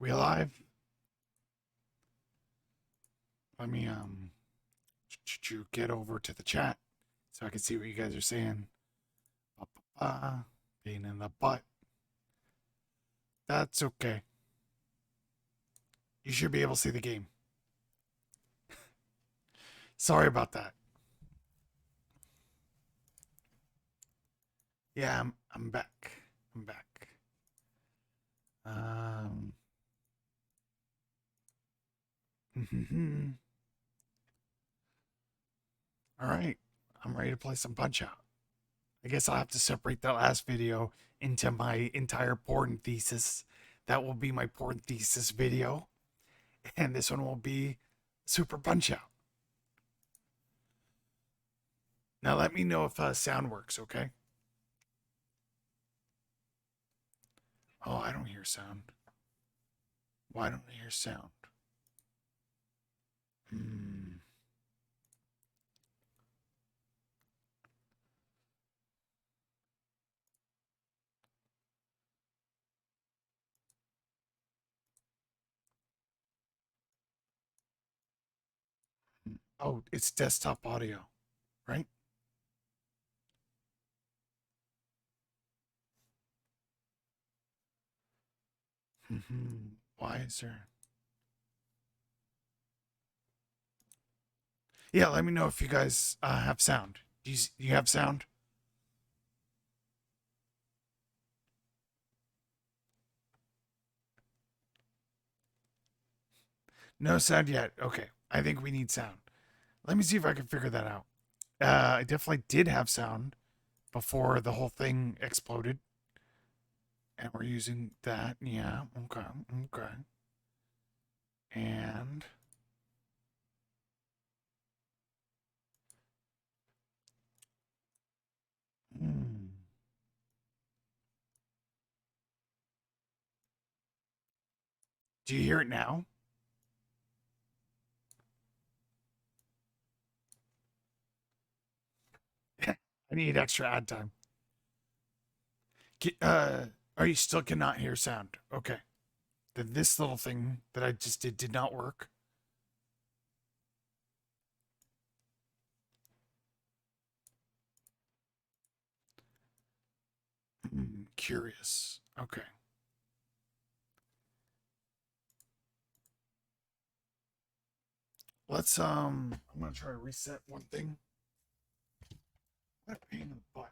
We alive? Let me get over to the chat so I can see what you guys are saying. Pain in the butt. That's okay. You should be able to see the game. Sorry about that. Yeah, I'm back. I'm back. Um. All right. I'm ready to play some Punch Out. I guess I'll have to separate that last video into my entire porn thesis. That will be my porn thesis video. And this one will be Super Punch Out. Now let me know if sound works, okay? Oh, I don't hear sound. Why don't I hear sound? Hmm. Oh, it's desktop audio, right? Why is there? Yeah, let me know if you guys have sound. Do you have sound? No sound yet. Okay, I think we need sound. Let me see if I can figure that out. I definitely did have sound before the whole thing exploded. And we're using that. Yeah, okay, okay. And hmm. Do you hear it now? I need extra ad time. Are you still cannot hear sound? Okay. Then this little thing that I just did not work. Curious. Okay. I'm gonna try to reset one thing. What a pain in the butt.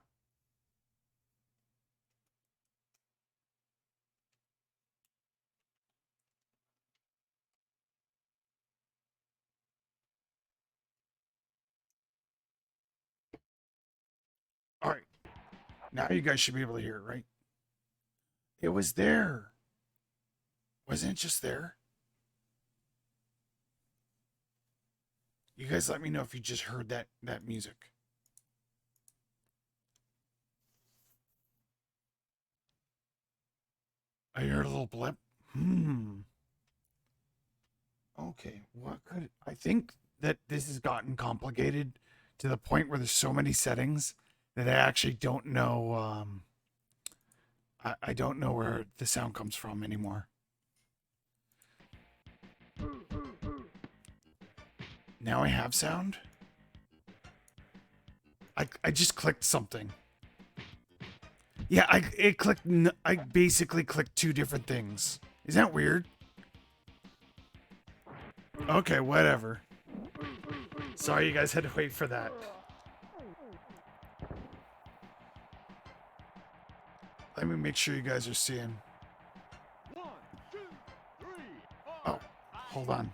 All right. Now you guys should be able to hear it, right? It was there. Wasn't it just there? You guys let me know if you just heard that music. I heard a little blip. Okay, what could I think that this has gotten complicated to the point where there's so many settings that I actually don't know. I don't know where the sound comes from anymore. Now I have sound. I just clicked something. Yeah, it clicked. I basically clicked two different things. Is that weird? Okay, whatever. Sorry, you guys had to wait for that. Let me make sure you guys are seeing. Oh, hold on.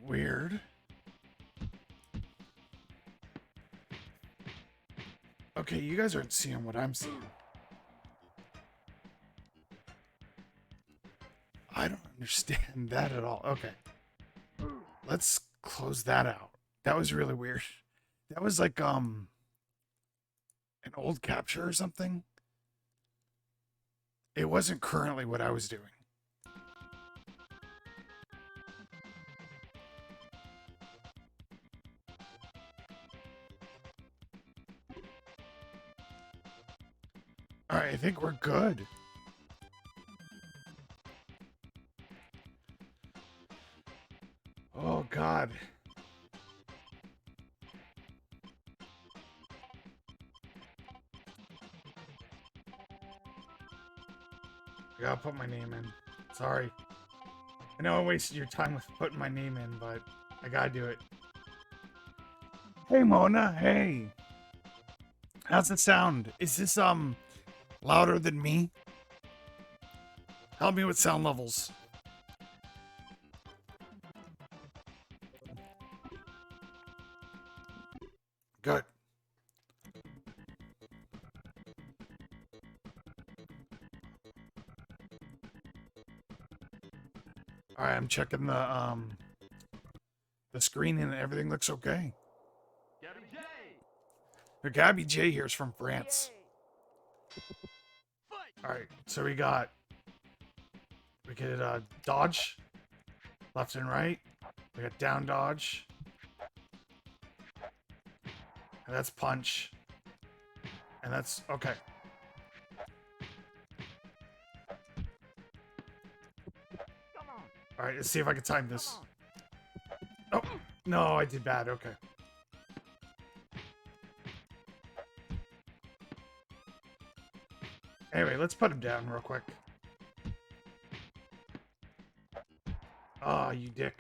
Weird. Okay, you guys aren't seeing what I'm seeing. I don't understand that at all. Okay. Let's close that out. That was really weird. That was like an old capture or something. It wasn't currently what I was doing. All right, I think we're good. Oh, God. I gotta put my name in. Sorry. I know I wasted your time with putting my name in, but I gotta do it. Hey, Mona. Hey. How's it sound? Is this, louder than me? Help me with sound levels. Good. All right, I'm checking the screen and everything looks okay. Gabby J here's from France. All right, so we could dodge left and right. We got down dodge. And that's punch. And that's okay. All right, let's see if I can time this. Oh, no, I did bad. Okay. Anyway, let's put him down real quick. Ah, you dick.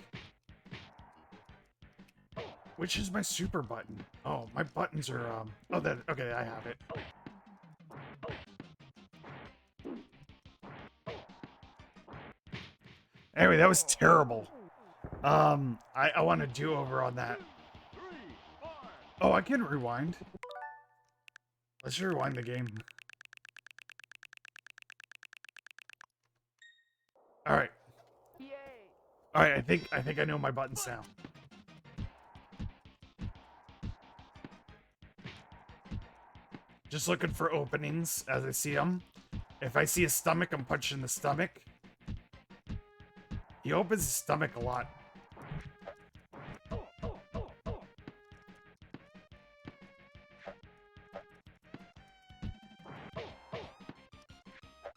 Which is my super button? Oh, my buttons are, oh, that, okay, I have it. Anyway, that was terrible. I want to do over on that. Oh, I can rewind. Let's rewind the game. All right. All right, I think I know my buttons now. Just looking for openings as I see them. If I see a stomach, I'm punching the stomach. He opens his stomach a lot.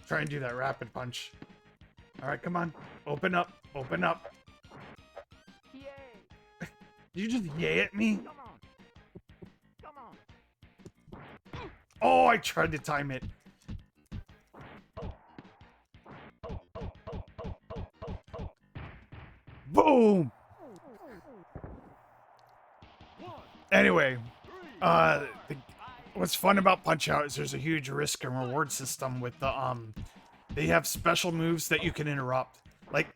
Try and do that rapid punch. All right, come on. Open up. Open up. Did you just yay at me? Oh, I tried to time it. Boom! Anyway, what's fun about Punch-Out is there's a huge risk and reward system with the, they have special moves that you can interrupt. Like,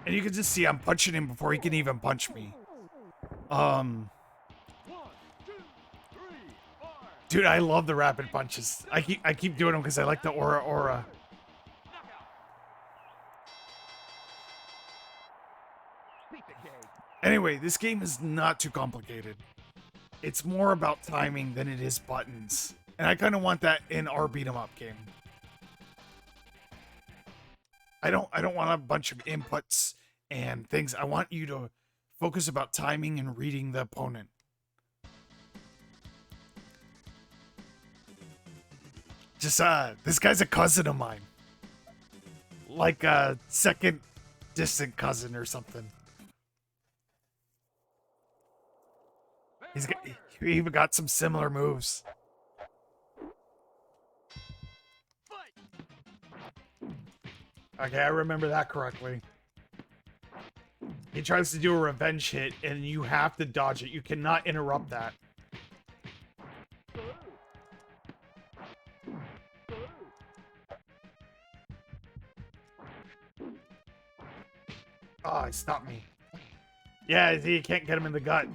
and you can just see I'm punching him before he can even punch me. Dude, I love the rapid punches. I keep doing them because I like the aura. Anyway, this game is not too complicated. It's more about timing than it is buttons. And I kind of want that in our beat 'em up game. I don't want a bunch of inputs and things. I want you to focus about timing and reading the opponent. Just this guy's a cousin of mine. Like a second distant cousin or something. He even got some similar moves. Okay, I remember that correctly. He tries to do a revenge hit, and you have to dodge it. You cannot interrupt that. Oh, he stopped me. Yeah, you can't get him in the gut.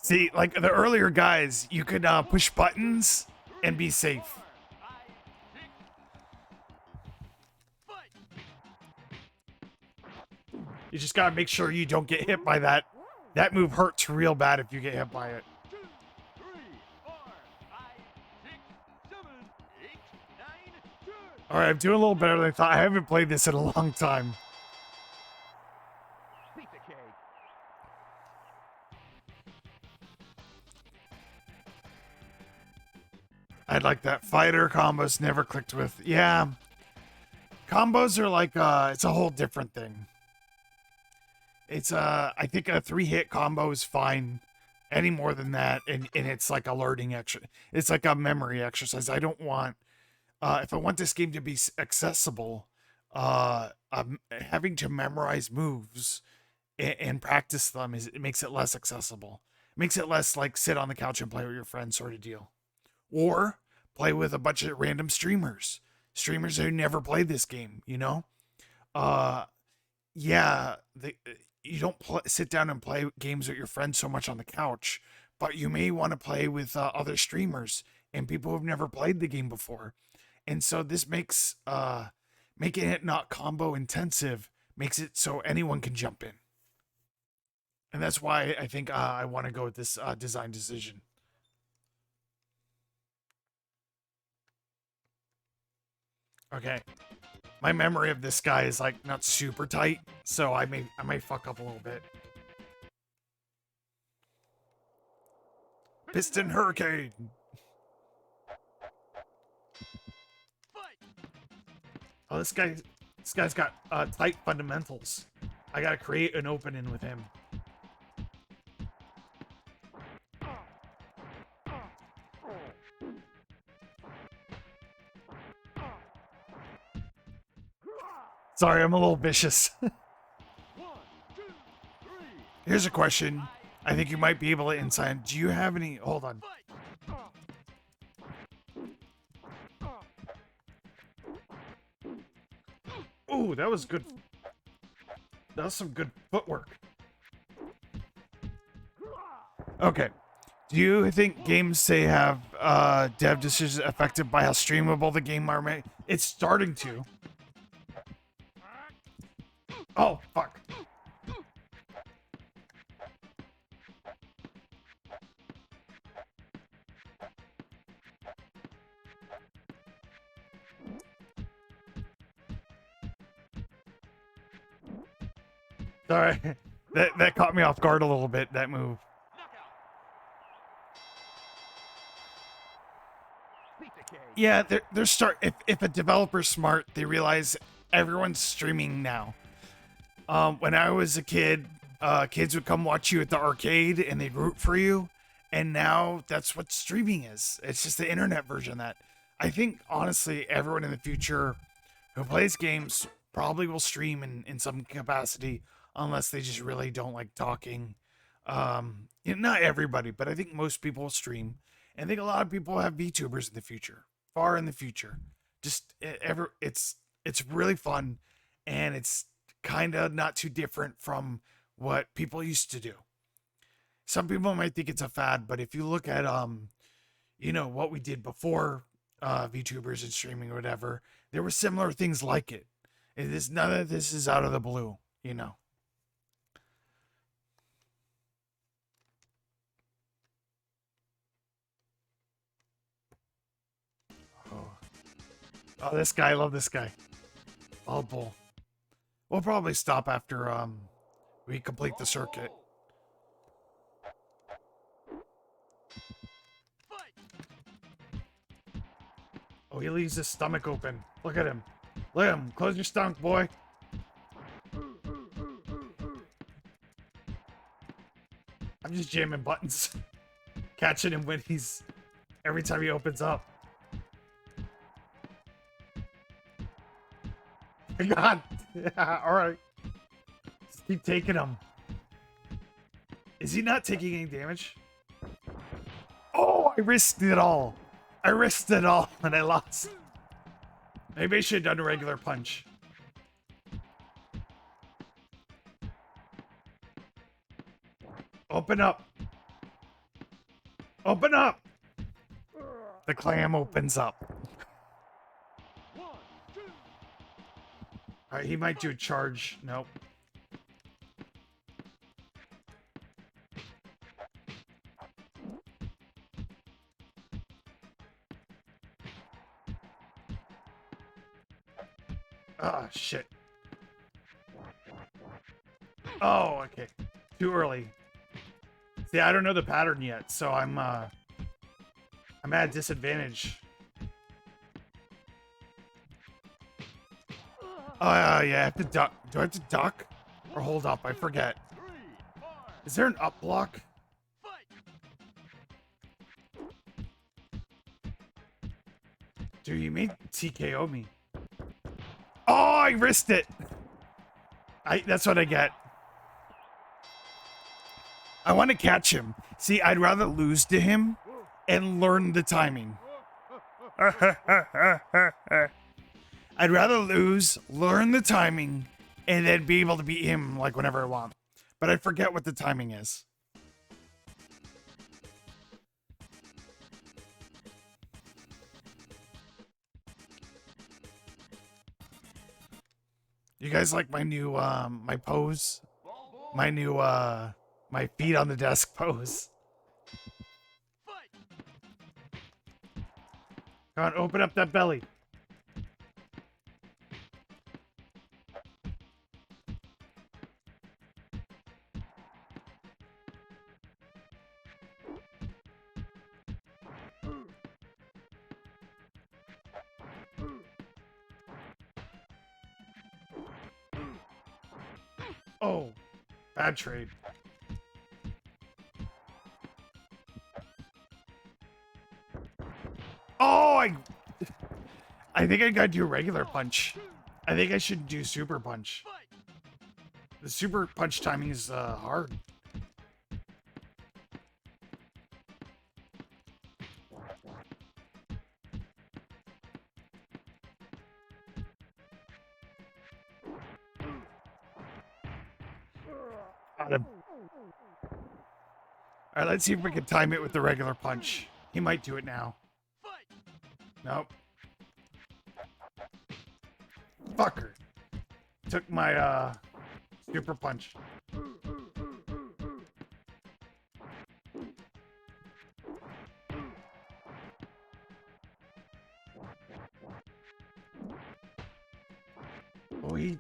See, like the earlier guys, you could push buttons and be safe. You just gotta make sure you don't get hit by that. That move hurts real bad if you get hit by it. Alright, I'm doing a little better than I thought. I haven't played this in a long time. I'd like that. Fighter combos never clicked with. Yeah. Combos are like, it's a whole different thing. It's, I think a 3-hit combo is fine. Any more than that, and it's like a learning exercise. It's like a memory exercise. I don't want, if I want this game to be accessible, having to memorize moves and practice them it makes it less accessible. It makes it less like sit on the couch and play with your friends sort of deal. Or play with a bunch of random streamers who never played this game, you know? Uh yeah, you don't sit down and play games with your friends so much on the couch, but you may want to play with other streamers and people who've never played the game before. And so this makes making it not combo intensive makes it so anyone can jump in. And that's why I think I want to go with this design decision. Okay, my memory of this guy is like not super tight, so I may fuck up a little bit. Piston Hurricane. Oh, this guy's got tight fundamentals. I gotta create an opening with him. Sorry, I'm a little vicious. Here's a question. I think you might be able to insight. Do you have any? Hold on. Ooh, that was good. That was some good footwork. Okay. Do you think games say have dev decisions affected by how streamable the game are made? It's starting to. Oh, fuck. Sorry. That caught me off guard a little bit, that move. Yeah, they're if a developer's smart, they realize everyone's streaming now. When I was a kid, kids would come watch you at the arcade and they'd root for you. And now that's what streaming is. It's just the internet version of that. I think honestly, everyone in the future who plays games probably will stream in some capacity unless they just really don't like talking. Not everybody, but I think most people will stream. And I think a lot of people have VTubers in the future, far in the future. Just it's really fun, and it's kind of not too different from what people used to do. Some people might think it's a fad, but if you look at what we did before VTubers and streaming or whatever, there were similar things like it. None of this is out of the blue, you know. Oh, oh, this guy, I love this guy. Oh, bull. We'll probably stop after we complete the circuit. Oh, he leaves his stomach open. Look at him. Look at him. Close your stomach, boy. I'm just jamming buttons. Catching him when every time he opens up. God. Yeah, alright. Just keep taking him. Is he not taking any damage? Oh, I risked it all. I risked it all and I lost. Maybe I should have done a regular punch. Open up. Open up. The clam opens up. Alright, he might do a charge. Nope. Oh, shit. Oh, okay. Too early. See, I don't know the pattern yet, so I'm I'm at a disadvantage. Oh, yeah, I have to duck. Do I have to duck? Or hold up? I forget. Is there an up block? Dude, you made TKO me. Oh, I risked it. That's what I get. I want to catch him. See, I'd rather lose to him and learn the timing. I'd rather lose, learn the timing, and then be able to beat him like whenever I want. But I forget what the timing is. You guys like my new, my pose? My new, my feet on the desk pose. Come on, open up that belly. Oh, bad trade. Oh, I think I gotta do regular punch. I think I should do super punch. The super punch timing is hard. Got him. All right, let's see if we can time it with the regular punch. He might do it now. Nope. Fucker. Took my super punch. Oh, he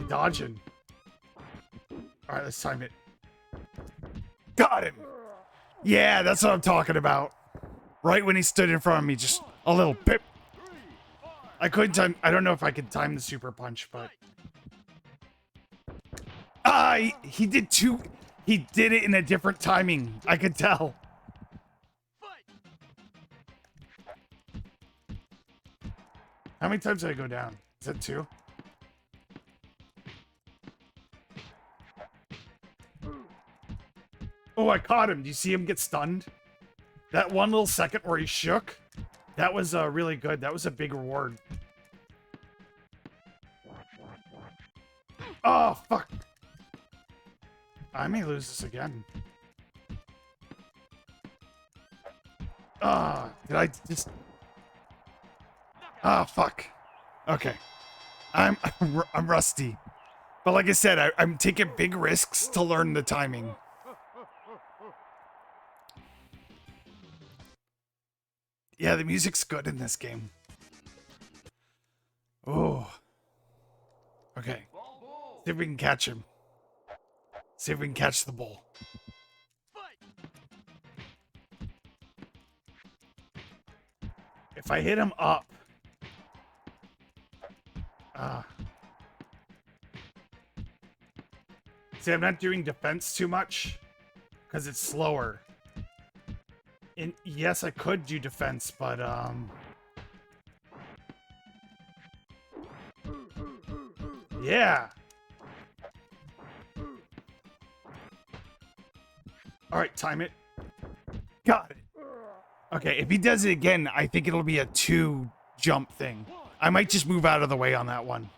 dodging. All right, let's time it. Got him. Yeah, that's what I'm talking about. Right when he stood in front of me, just a little pip. I couldn't time. I don't know if I could time the super punch, but he did two. He did it in a different timing. I could tell. How many times did I go down? Is that 2? Oh, I caught him. Do you see him get stunned? That one little second where he shook, that was really good. That was a big reward. Oh, fuck. I may lose this again. Did I just... fuck. Okay. I'm rusty. But like I said, I'm taking big risks to learn the timing. Yeah, the music's good in this game. Oh. Okay. See if we can catch him. See if we can catch the bull. If I hit him up. See, I'm not doing defense too much because it's slower. And yes, I could do defense, but yeah. All right, time it. Got it. Okay, if he does it again, I think it'll be a 2 jump thing. I might just move out of the way on that one.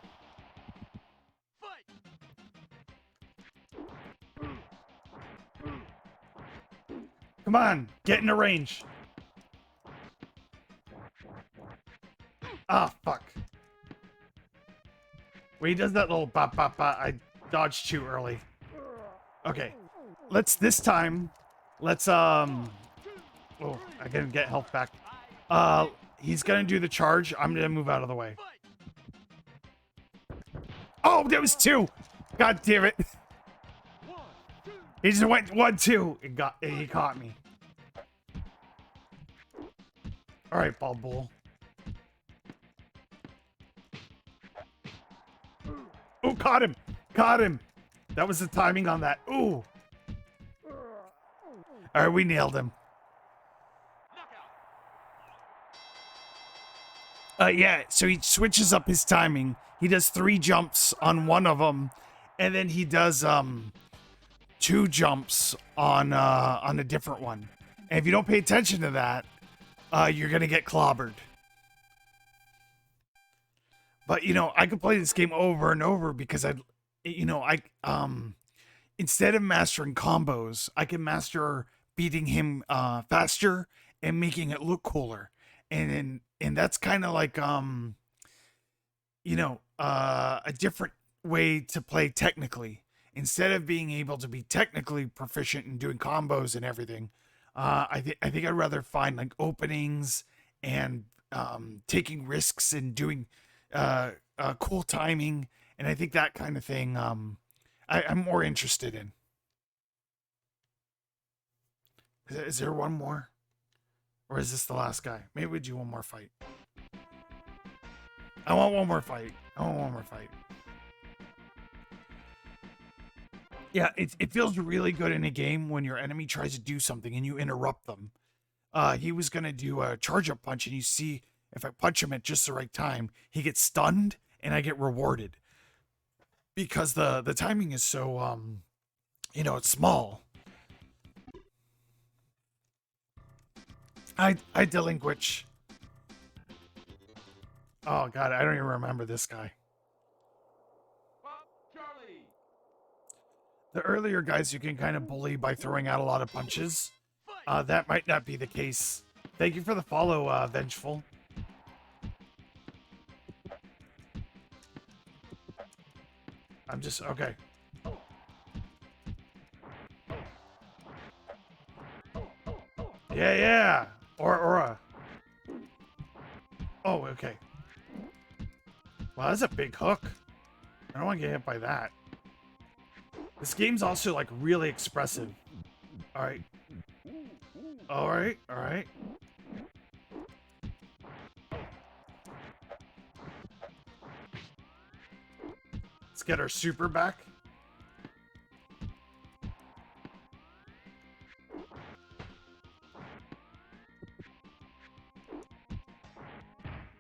Come on, get in the range. Ah, fuck. When he does that little bop, bop, bop, I dodged too early. Okay. This time, let's, oh, I can get health back. He's gonna do the charge. I'm gonna move out of the way. Oh, there was 2! God damn it. He just went 1, 2. He caught me. All right, Bald Bull. Oh, caught him. Caught him. That was the timing on that. Ooh. All right, we nailed him. Yeah, so he switches up his timing. He does 3 jumps on one of them, and then he does 2 jumps on a different one. And if you don't pay attention to that, you're gonna get clobbered. But I could play this game over and over because I instead of mastering combos, I can master beating him faster and making it look cooler. And that's kind of like a different way to play technically. Instead of being able to be technically proficient in doing combos and everything, I think I'd rather find like openings and taking risks and doing cool timing, and I think that kind of thing I'm more interested in. Is there one more, or is this the last guy? Maybe we do one more fight. I want one more fight. I want one more fight. Yeah, it feels really good in a game when your enemy tries to do something and you interrupt them. He was gonna do a charge up punch, and you see if I punch him at just the right time, he gets stunned and I get rewarded because the timing is so it's small. I delinquitch. Oh god, I don't even remember this guy. The earlier guys you can kind of bully by throwing out a lot of punches. That might not be the case. Thank you for the follow, Vengeful. I'm just okay. Yeah. Or oh, okay. Wow, that's a big hook. I don't want to get hit by that. This game's also like really expressive. All right. All right. Let's get our super back.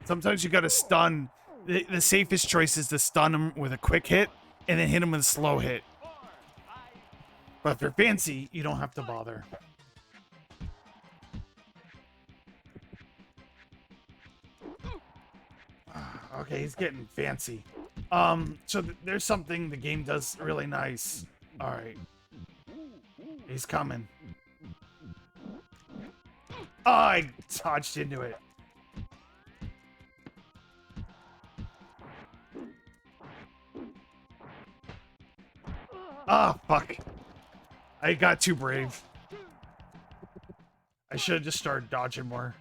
Sometimes you gotta stun. The safest choice is to stun him with a quick hit and then hit him with a slow hit. But if you're fancy, you don't have to bother. Okay, he's getting fancy. So there's something the game does really nice. All right. He's coming. Oh, I dodged into it. Ah, fuck. I got too brave. I should have just started dodging more.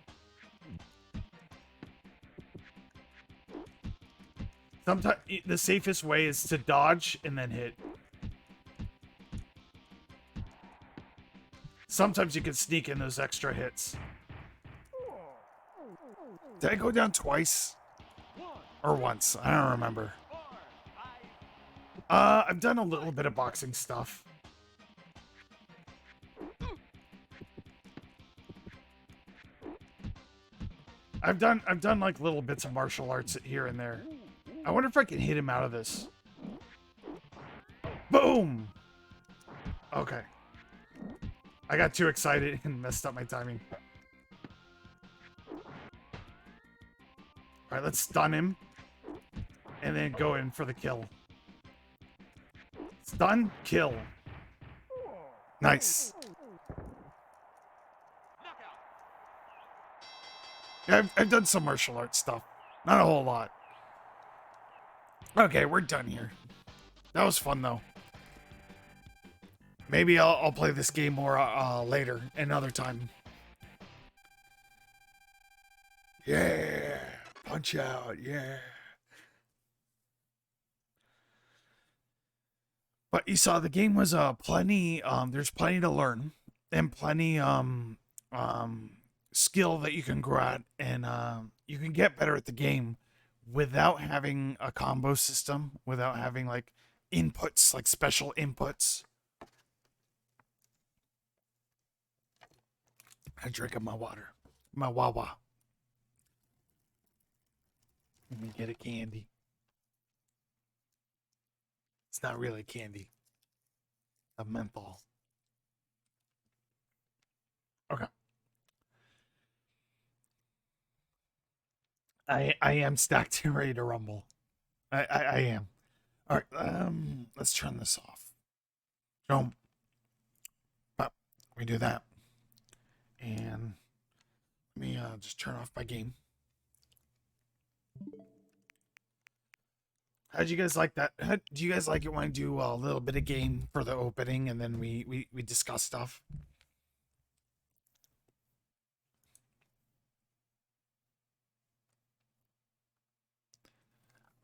Sometimes the safest way is to dodge and then hit. Sometimes you can sneak in those extra hits. Did I go down twice? Or once? I don't remember. I've done a little bit of boxing stuff. I've done like little bits of martial arts here and there. I wonder if I can hit him out of this. Boom! Okay. I got too excited and messed up my timing. Alright, let's stun him. And then go in for the kill. Stun, kill. Nice. Yeah, I've done some martial arts stuff. Not a whole lot. Okay, we're done here. That was fun, though. Maybe I'll play this game more later, another time. Yeah! Punch out, yeah! But you saw the game was plenty, there's plenty to learn. And plenty skill that you can grow at, and you can get better at the game without having a combo system, without having like inputs, like special inputs. I drink my water, my Wawa. Let me get a candy. It's not really candy, a menthol. Okay, I am stacked and ready to rumble. I am. All right, let's turn this off. So, but we do that, and let me just turn off my game. How'd you guys like that? Do you guys like it when I do a little bit of game for the opening and then we discuss stuff?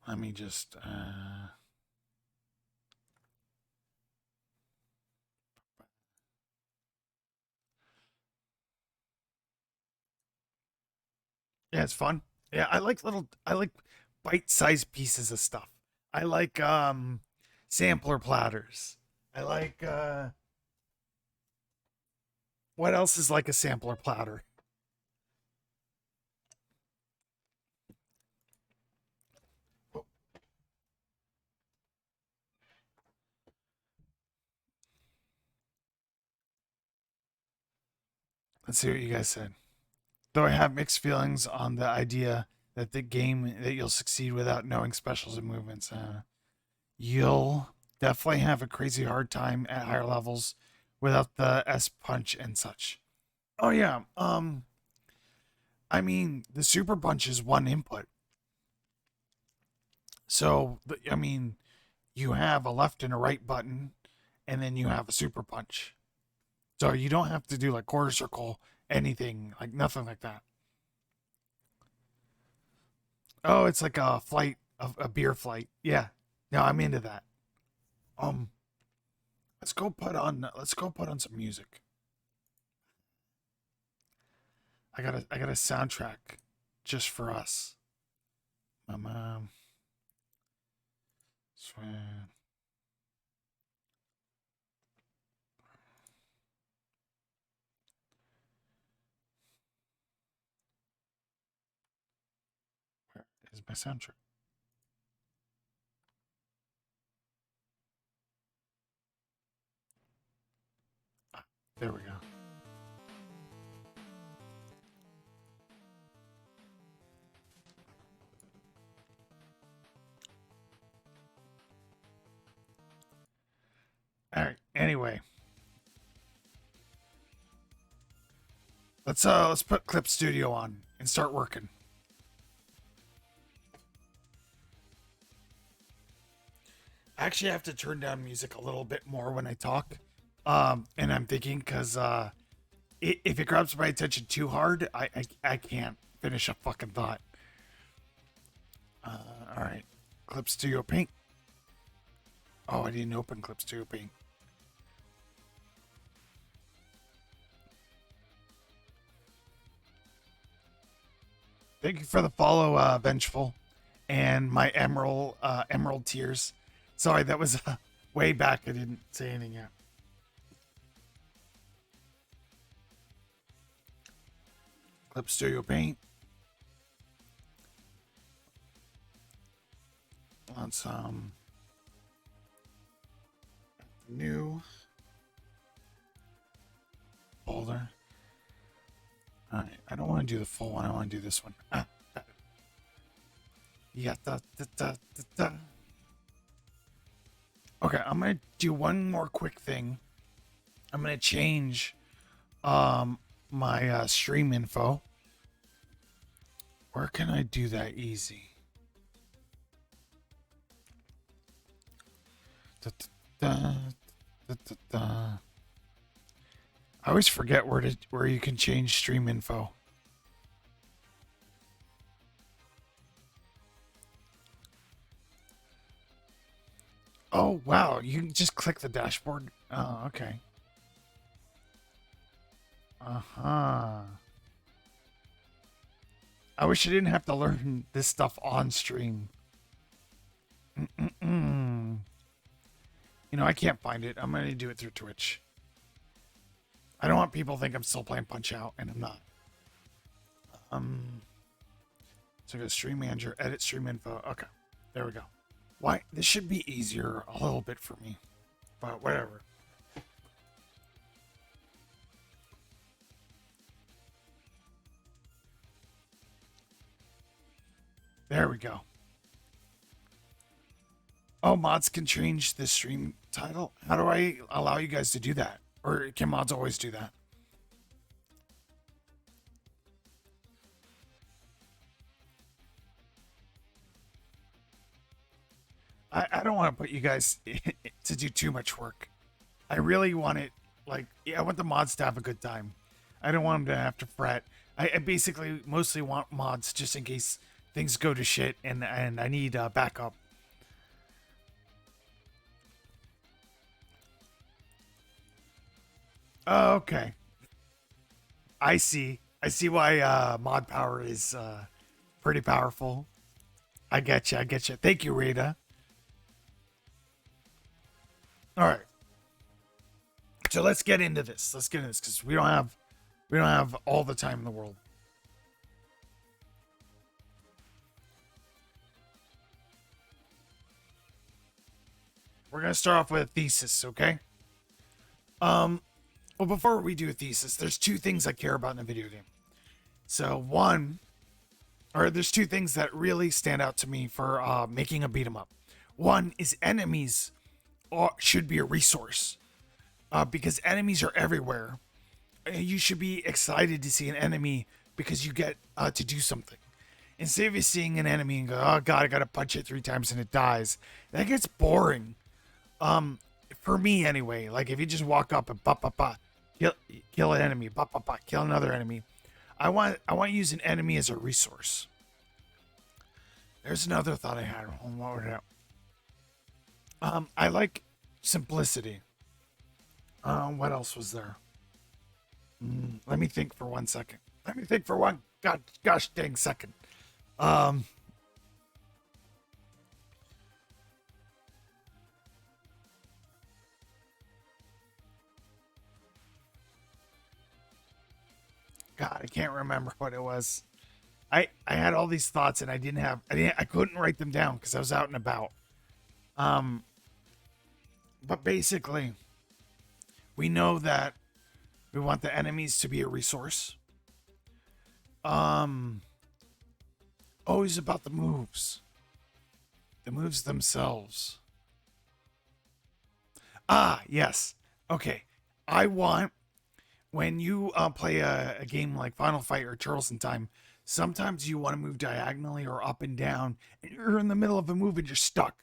Let me just yeah, it's fun. Yeah, I like bite-sized pieces of stuff. I like sampler platters. I like what else is like a sampler platter? Let's see what you guys said. Though I have mixed feelings on the idea that the game that you'll succeed without knowing specials and movements. You'll definitely have a crazy hard time at higher levels without the S punch and such. Oh yeah. I mean, the super punch is one input. So, I mean, you have a left and a right button and then you have a super punch. So, you don't have to do like quarter circle anything, like nothing like that. Oh, it's like a flight, a beer flight. Yeah. No, I'm into that. Um, let's go put on some music. I got a soundtrack just for us. My mom. Swear. Where is my soundtrack? Ah, there we go. All right. Anyway, let's put Clip Studio on and start working. I actually have to turn down music a little bit more when I talk. And I'm thinking because if it grabs my attention too hard, I can't finish a fucking thought. All right. Clip Studio Paint. Oh, I didn't open Clip Studio Paint. Thank you for the follow, Vengeful, and my Emerald Tears. Sorry, that was way back. I didn't say anything yet. Clip Studio Paint. Let's new folder. All right, I don't want to do the full one. I want to do this one. Yeah, da. Okay, I'm gonna do one more quick thing. I'm gonna change my stream info. Where can I do that easy? Da, da, da. I always forget where you can change stream info. Oh wow, you can just click the dashboard. Oh, okay. Uh-huh. I wish I didn't have to learn this stuff on stream. Mm-mm-mm. You know, I can't find it. I'm going to do it through Twitch. I don't want people to think I'm still playing Punch Out, and I'm not. So go to Stream Manager, edit Stream Info. Okay, there we go. Why? This should be easier a little bit for me, but whatever. There we go. Oh, mods can change the stream title? How do I allow you guys to do that? Or can mods always do that? I don't want to put you guys to do too much work. I really want it, like, yeah, I want the mods to have a good time. I don't want them to have to fret. I basically mostly want mods just in case things go to shit and I need backup. Okay. I see. I see why mod power is pretty powerful. I get you. I get you. Thank you, Rita. All right. So let's get into this. Let's get into this because we don't have all the time in the world. We're gonna start off with a thesis, okay? Well, before we do a thesis, there's two things I care about in a video game. So there's two things that really stand out to me for making a beat 'em up. One is enemies should be a resource because enemies are everywhere. You should be excited to see an enemy because you get to do something. Instead of you seeing an enemy and go, oh god, I gotta punch it 3 times and it dies, that gets boring. For me anyway, like if you just walk up and kill an enemy, kill another enemy. I want to use an enemy as a resource. There's another thought I had. What was that? I like simplicity. What else was there? Let me think for 1 second. Let me think for one gosh dang second. God, I can't remember what it was. I had all these thoughts and I couldn't write them down because I was out and about. But basically, we know that we want the enemies to be a resource. Always about the moves. The moves themselves. Ah, yes. Okay. I want when you play a game like Final Fight or Turtles in Time, sometimes you want to move diagonally or up and down, and you're in the middle of a move and you're stuck.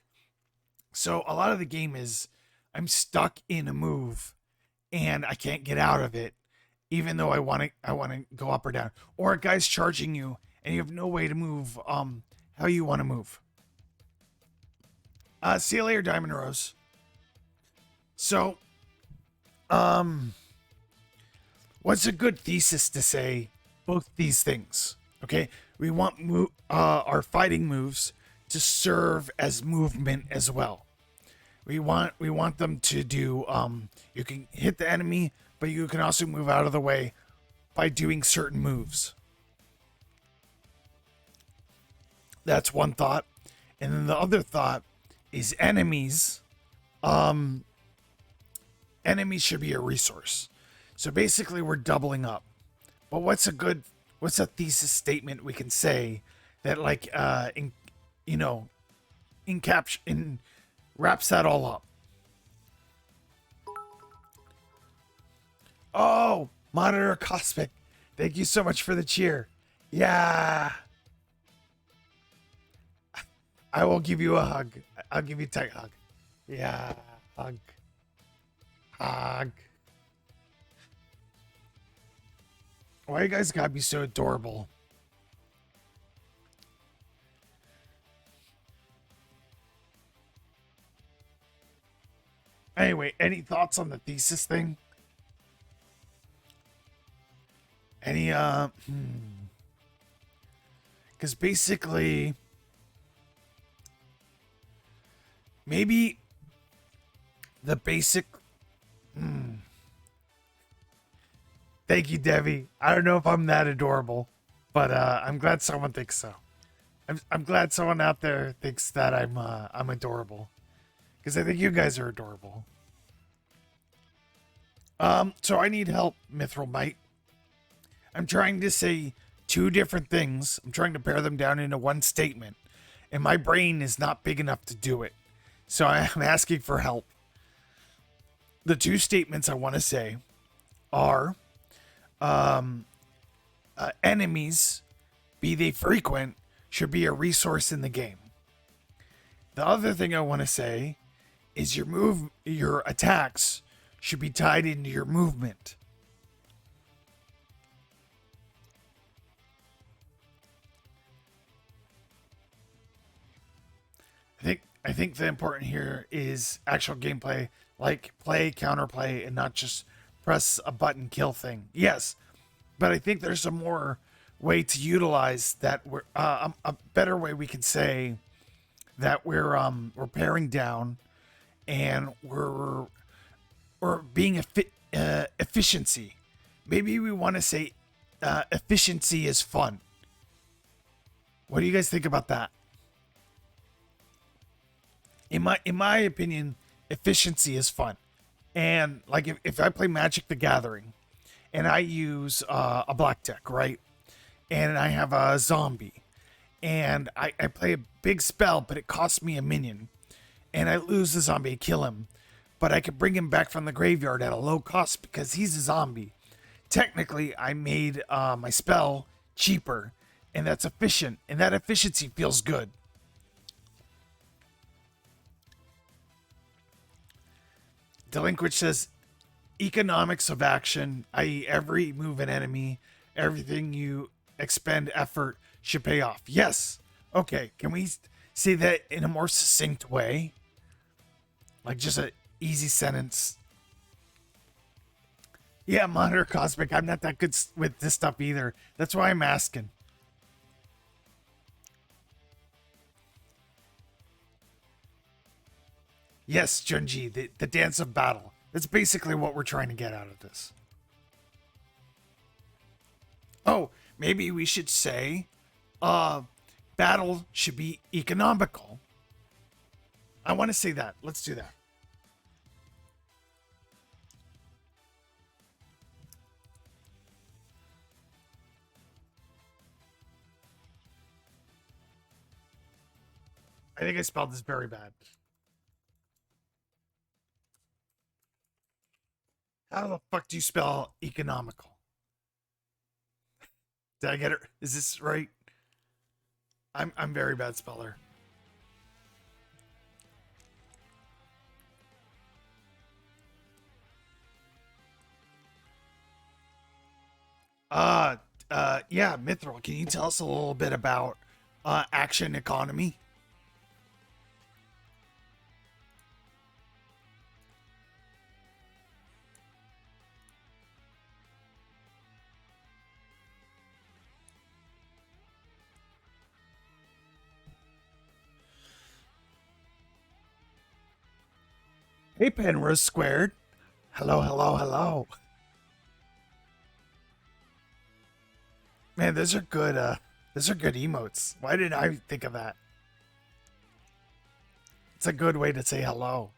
So a lot of the game is I'm stuck in a move and I can't get out of it, even though I want to go up or down. Or a guy's charging you and you have no way to move how you want to move. See you later, Diamond Rose. So, what's a good thesis to say both these things? Okay, we want our fighting moves to serve as movement as well. We want them to do. You can hit the enemy, but you can also move out of the way by doing certain moves. That's one thought, and then the other thought is enemies. Enemies should be a resource. So basically, we're doubling up. But what's a thesis statement we can say that wraps that all up? Oh, Monitor Cosmic, thank you so much for the cheer. Yeah, I will give you a hug. I'll give you a tight hug. Yeah, hug, hug. Why you guys gotta be so adorable? Anyway, any thoughts on the thesis thing? Any Because basically, maybe the basic. Thank you, Debbie. I don't know if I'm that adorable, but I'm glad someone thinks so. I'm glad someone out there thinks that I'm adorable, because I think you guys are adorable. So I need help, Mithril Might. I'm trying to say two different things. I'm trying to pare them down into one statement, and my brain is not big enough to do it. So I'm asking for help. The two statements I want to say are enemies, be they frequent, should be a resource in the game. The other thing I want to say is your attacks should be tied into your movement. I think the important here is actual gameplay, like play, counterplay, and not just press a button kill thing. Yes, but I think there's a more way to utilize that. A better way we can say that we're paring down and we're being efficiency. Maybe we want to say efficiency is fun. What do you guys think about that? In my opinion, efficiency is fun. And like if I play Magic the Gathering and I use a black deck, right? And I have a zombie and I play a big spell, but it costs me a minion. And I lose the zombie, kill him. But I could bring him back from the graveyard at a low cost because he's a zombie. Technically, I made my spell cheaper, and that's efficient, and that efficiency feels good. Delinquent says economics of action, i.e., every move an enemy, everything you expend effort should pay off. Yes. Okay. Can we say that in a more succinct way? Like just an easy sentence. Yeah, Monitor Cosmic. I'm not that good with this stuff either. That's why I'm asking. Yes, Junji, the dance of battle. That's basically what we're trying to get out of this. Oh, maybe we should say, battle should be economical. I want to say that. Let's do that. I think I spelled this very bad. How the fuck do you spell economical? Did I get it? Is this right? I'm very bad speller. Uh yeah, Mithril, can you tell us a little bit about action economy? Hey, Penrose Squared. Hello, hello, hello. Man, those are good emotes. Why did I think of that? It's a good way to say hello.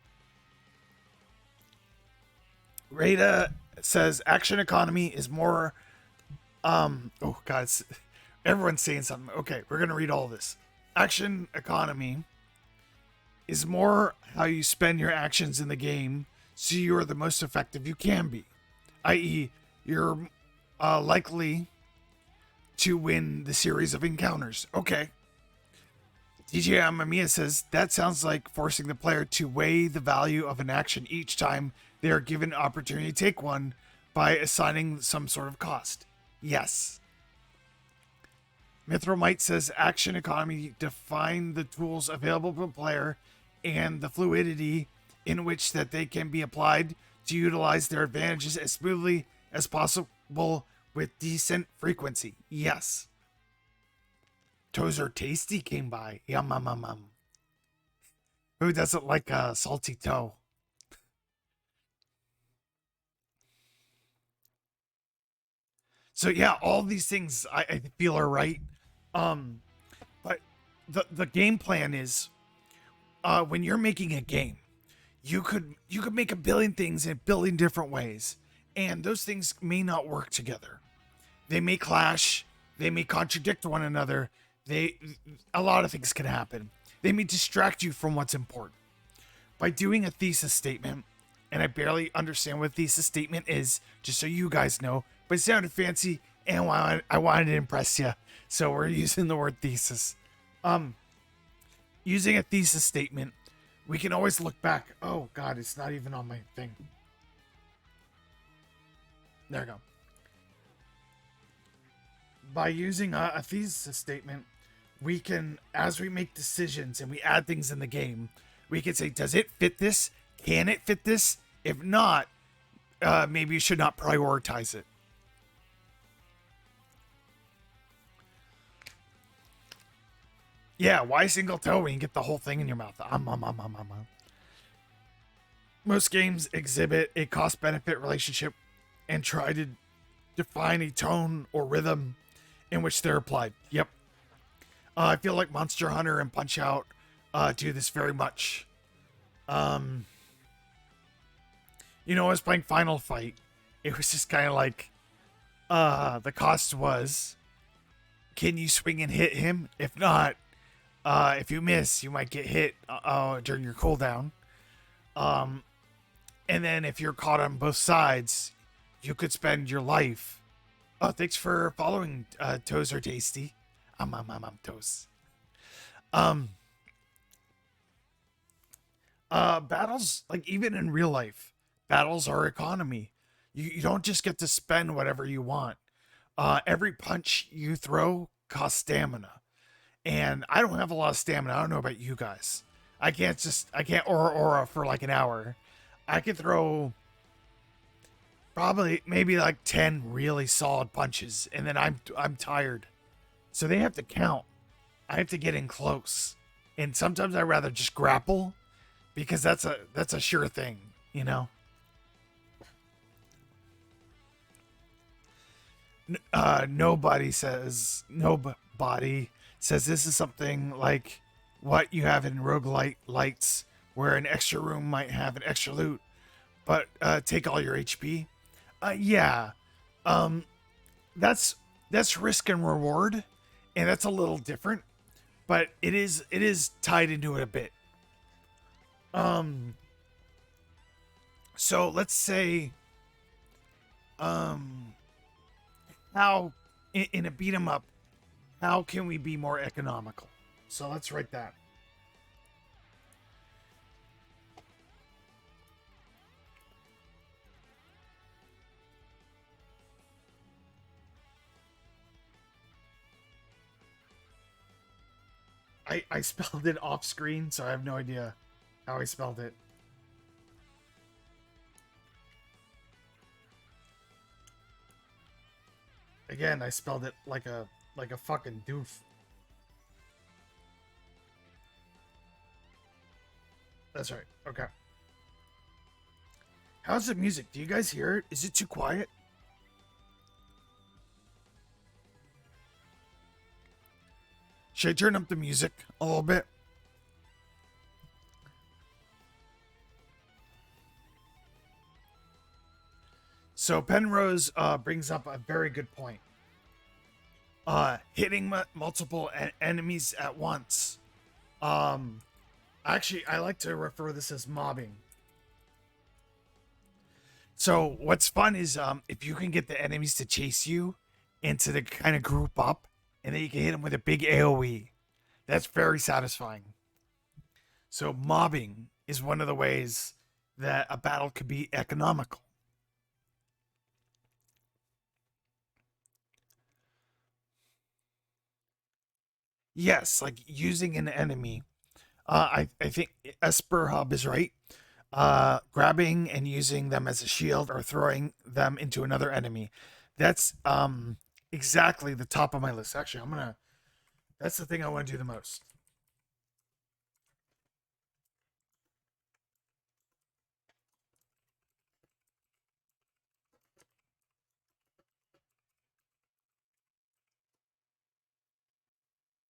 Rada says action economy is more oh god, everyone's saying something. Okay, we're gonna read all this. Action economy is more how you spend your actions in the game so you're the most effective you can be, i.e., you're likely to win the series of encounters. Okay. DJ Amamiya says that sounds like forcing the player to weigh the value of an action each time they are given an opportunity to take one by assigning some sort of cost. Yes. Mithromite says action economy define the tools available to the player and the fluidity in which that they can be applied to utilize their advantages as smoothly as possible with decent frequency. Yes. Toes are tasty came by. Yum, yum, yum, yum. Who doesn't like a salty toe? So yeah, all these things I feel are right. Um, but the game plan is when you're making a game, you could make a billion things in a billion different ways, and those things may not work together. They may clash. They may contradict one another. They A lot of things can happen. They may distract you from what's important. By doing a thesis statement, and I barely understand what a thesis statement is, just so you guys know, but it sounded fancy, and I wanted to impress you, so we're using the word thesis. Um, Using a thesis statement, we can always look back. Oh God, it's not even on my thing. There we go. By using a thesis statement, we can, as we make decisions and we add things in the game, we can say, does it fit this? Can it fit this? If not, maybe you should not prioritize it. Yeah, why single toe when you get the whole thing in your mouth? Most games exhibit a cost benefit relationship and try to define a tone or rhythm in which they're applied. Yep. I feel like Monster Hunter and Punch Out do this very much. Um, I was playing Final Fight. It was just kind of like the cost was, can you swing and hit him? If not, if you miss, you might get hit during your cooldown. Um, and then if you're caught on both sides, you could spend your life. Oh, thanks for following. Toes are tasty. Toes. Um, Battles, like even in real life, battles are economy. You don't just get to spend whatever you want. Every punch you throw costs stamina, and I don't have a lot of stamina. I don't know about you guys. I can't aura for like an hour. I could throw probably maybe like 10 really solid punches, and then I'm tired. So they have to count. I have to get in close, and sometimes I rather just grapple because that's a sure thing, you know. Nobody says this is something like what you have in roguelite lights, where an extra room might have an extra loot, but take all your HP. Yeah, um, that's risk and reward, and that's a little different, but it is tied into it a bit. Um, so let's say um how in a beat 'em up, how can we be more economical? So let's write that. I spelled it off screen, so I have no idea how I spelled it. Again, I spelled it like a fucking doof. That's right. Okay. How's the music? Do you guys hear it? Is it too quiet? Should I turn up the music a little bit? So Penrose brings up a very good point. Hitting multiple enemies at once. Um, Actually, I like to refer to this as mobbing. So what's fun is if you can get the enemies to chase you and to kind of group up, and then you can hit them with a big AOE. That's very satisfying. So mobbing is one of the ways that a battle could be economical. Yes, like using an enemy. I think Esper Hub is right. Grabbing and using them as a shield or throwing them into another enemy. That's exactly the top of my list. Actually, I'm gonna That's the thing I want to do the most.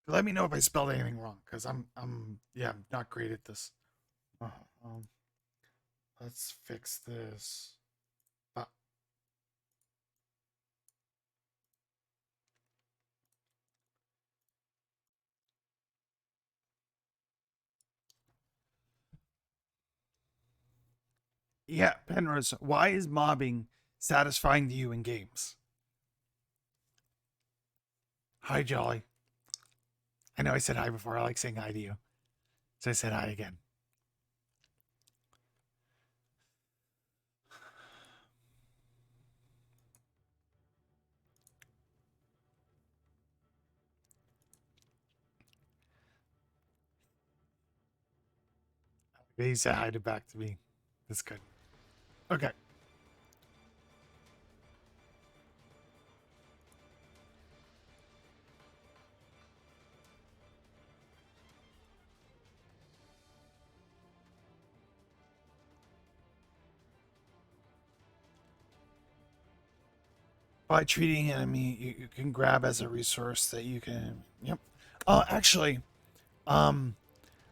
Let me know if I spelled anything wrong, because I'm not great at this. Uh, um, let's fix this. Uh, yeah, Penrose, why is mobbing satisfying to you in games? Hi, Jolly. I know I said hi before. I like saying hi to you. So I said hi again. He said hi to back to me. That's good. Okay. By treating enemy, you can grab as a resource that you can. Yep. Actually, um,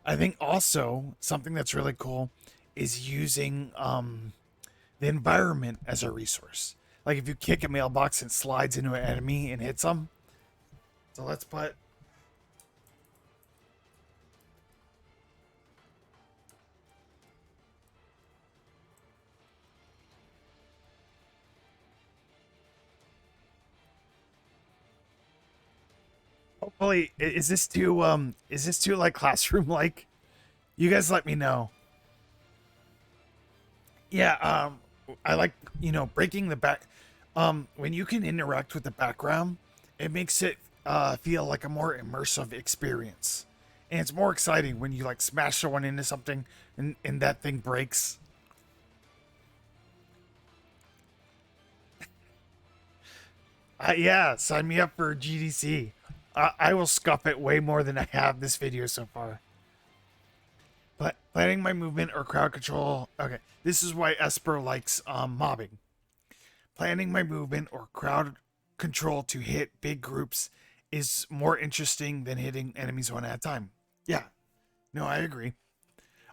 I think also something that's really cool is using the environment as a resource. Like if you kick a mailbox and slides into an enemy and hits them. So let's put. Hopefully, is this too like classroom like? You guys let me know. Yeah, I like, breaking the back. When you can interact with the background, it makes it feel like a more immersive experience, and it's more exciting when you like smash someone into something and that thing breaks. Yeah, sign me up for GDC. I will scuff it way more than I have this video so far. But planning my movement or crowd control. Okay, this is why Esper likes mobbing. Planning my movement or crowd control to hit big groups is more interesting than hitting enemies one at a time. Yeah, no, I agree.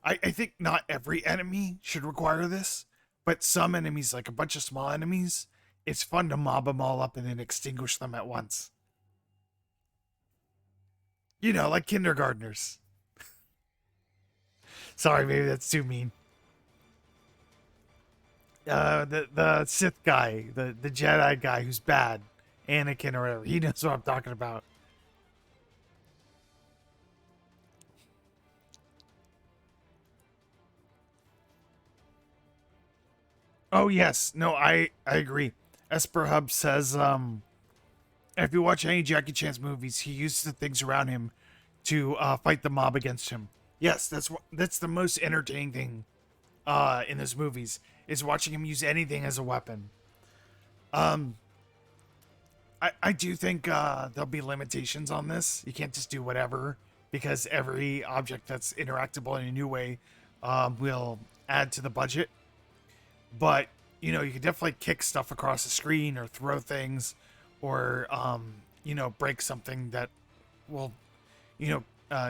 I think not every enemy should require this, but some enemies, like a bunch of small enemies, it's fun to mob them all up and then extinguish them at once. Like kindergartners. Sorry, maybe that's too mean. The Sith guy, the Jedi guy who's bad, Anakin or whatever. He knows what I'm talking about. Oh yes, no, I agree. Esper Hub says if you watch any Jackie Chan's movies, he uses the things around him to fight the mob against him. Yes, that's the most entertaining thing in his movies is watching him use anything as a weapon. Um, I do think there'll be limitations on this. You can't just do whatever because every object that's interactable in a new way will add to the budget. But you can definitely kick stuff across the screen or throw things or break something that will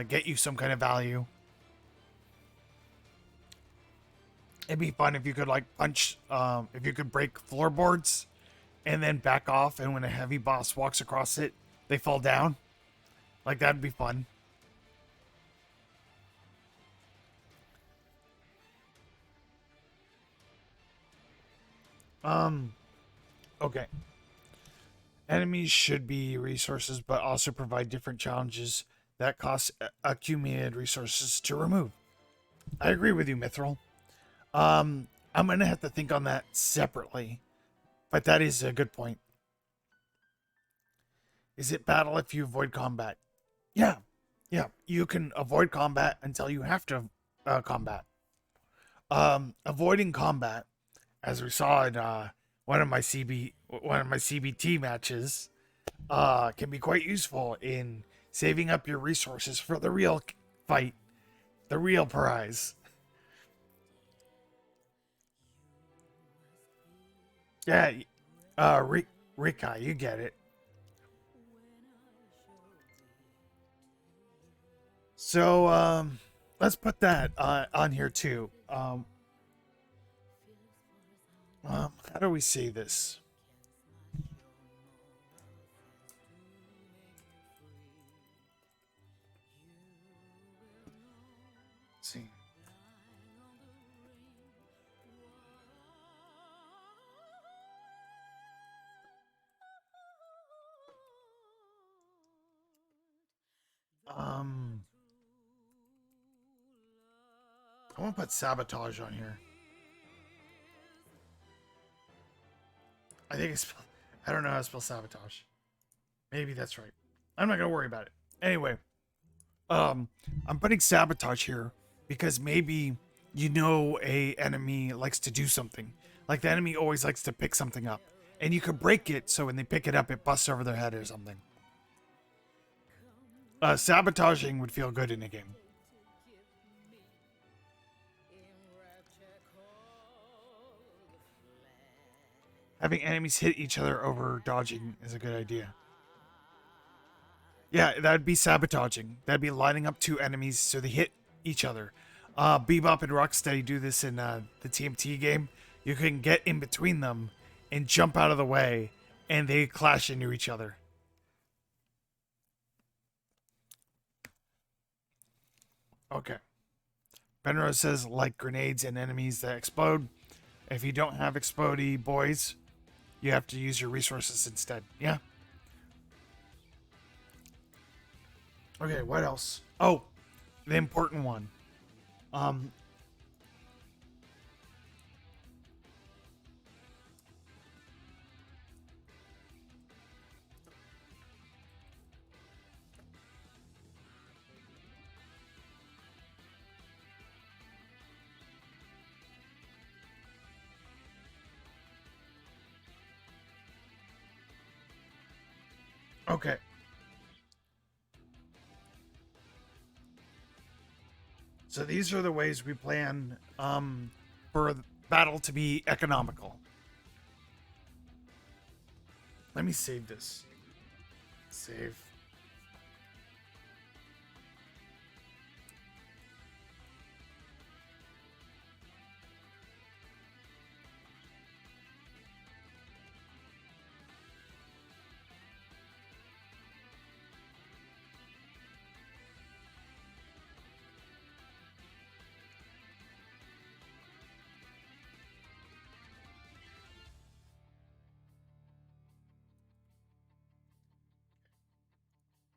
get you some kind of value. It'd be fun if you could like punch if you could break floorboards and then back off, and when a heavy boss walks across it they fall down. Like that'd be fun. um okay, enemies should be resources but also provide different challenges that cost accumulated resources to remove. I agree with you, Mithril. I'm gonna have to think on that separately, but that is a good point. Is it battle if you avoid combat? Yeah, yeah. You can avoid combat until you have to combat. Avoiding combat, as we saw in one of my CBT matches, can be quite useful in saving up your resources for the real fight, the real prize. Yeah, Rika, you get it. So, let's put that on here too. How do we say this? Let's see. I want to put sabotage on here. I think it's. I don't know how to spell sabotage. Maybe that's right. I'm not gonna worry about it. Anyway, I'm putting sabotage here because maybe a enemy likes to do something. Like the enemy always likes to pick something up, and you could break it so when they pick it up, it busts over their head or something. Sabotaging would feel good in a game. Having enemies hit each other over dodging is a good idea. Yeah, that'd be sabotaging. That'd be lining up two enemies so they hit each other. Bebop and Rocksteady do this in the TMT game. You can get in between them and jump out of the way, and they clash into each other. Okay. Benrose says, like grenades and enemies that explode. If you don't have explodey boys, you have to use your resources instead. Yeah. Okay, what else? Oh, the important one. Um, okay. So these are the ways we plan for the battle to be economical. Let me save this. Save.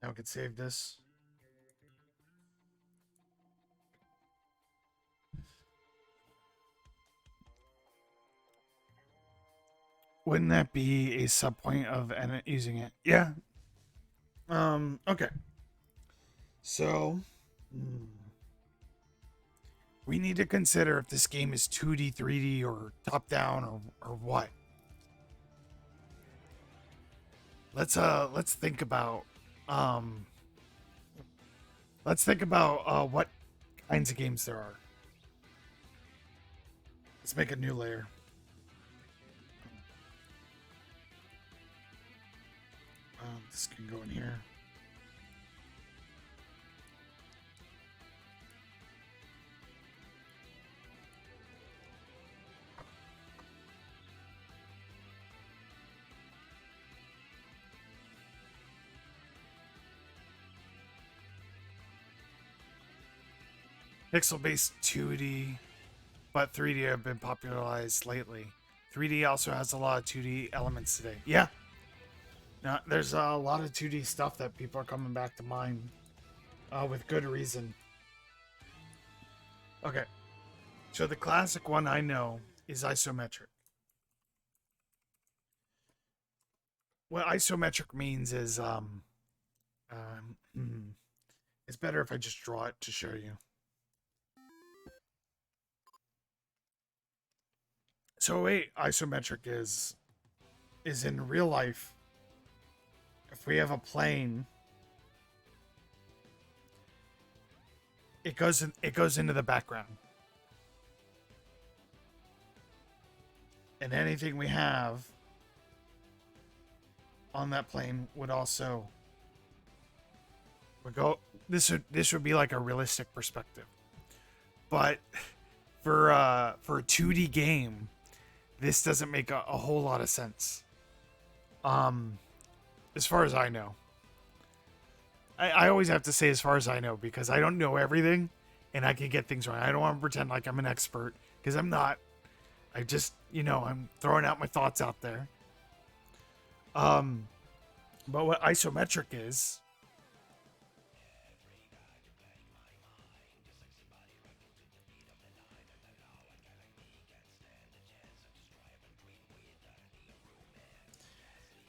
Now we can save this. Wouldn't that be a sub point of using it? Yeah. Okay. So, we need to consider if this game is 2D, 3D, or top down, or what. Let's think about um what kinds of games there are. Let's make a new layer. This can go in here. Pixel-based 2D, but 3D have been popularized lately. 3D also has a lot of 2D elements today. Yeah. Now, there's a lot of 2D stuff that people are coming back to mind with good reason. Okay. So the classic one I know is isometric. What isometric means is it's better if I just draw it to show you. So wait, isometric is in real life. If we have a plane it goes into the background, and anything we have on that plane would also would go. This would be like a realistic perspective, but for a 2D game, this doesn't make a whole lot of sense. Um, as far as I know, I always have to say as far as I know because I don't know everything, and I can get things wrong. I don't want to pretend like I'm an expert because I'm not. I just I'm throwing out my thoughts out there. Um, but what isometric is,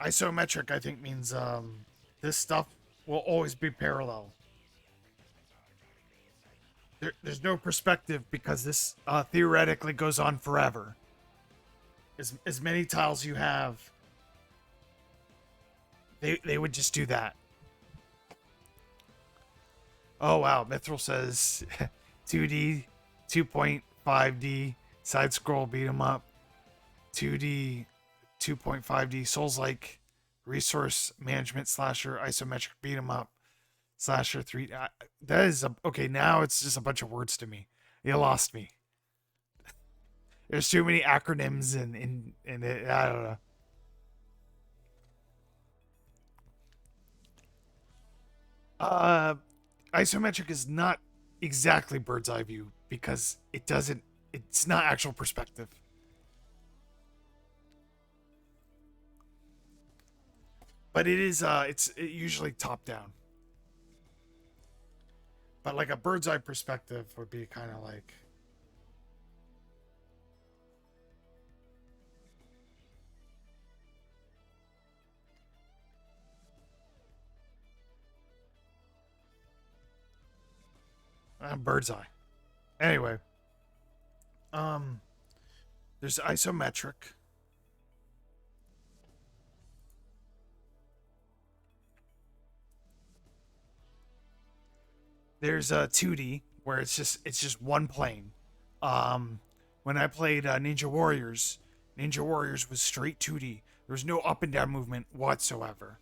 isometric I think means this stuff will always be parallel. There's no perspective because this theoretically goes on forever. As many tiles you have, they would just do that. Oh wow, Mithril says 2D, 2.5D side scroll beat 'em up, 2D, 2.5D Souls like resource management slasher isometric beat 'em up slasher 3. That is okay. Now it's just a bunch of words to me. You lost me. There's too many acronyms and it, I don't know. Uh, isometric is not exactly bird's eye view because it doesn't. It's not actual perspective. But it is. It's usually top down. But like a bird's eye perspective would be kind of like bird's eye. Anyway, um, there's isometric. There's a 2D where it's just one plane. Um, when I played Ninja Warriors was straight 2D. There was no up and down movement whatsoever.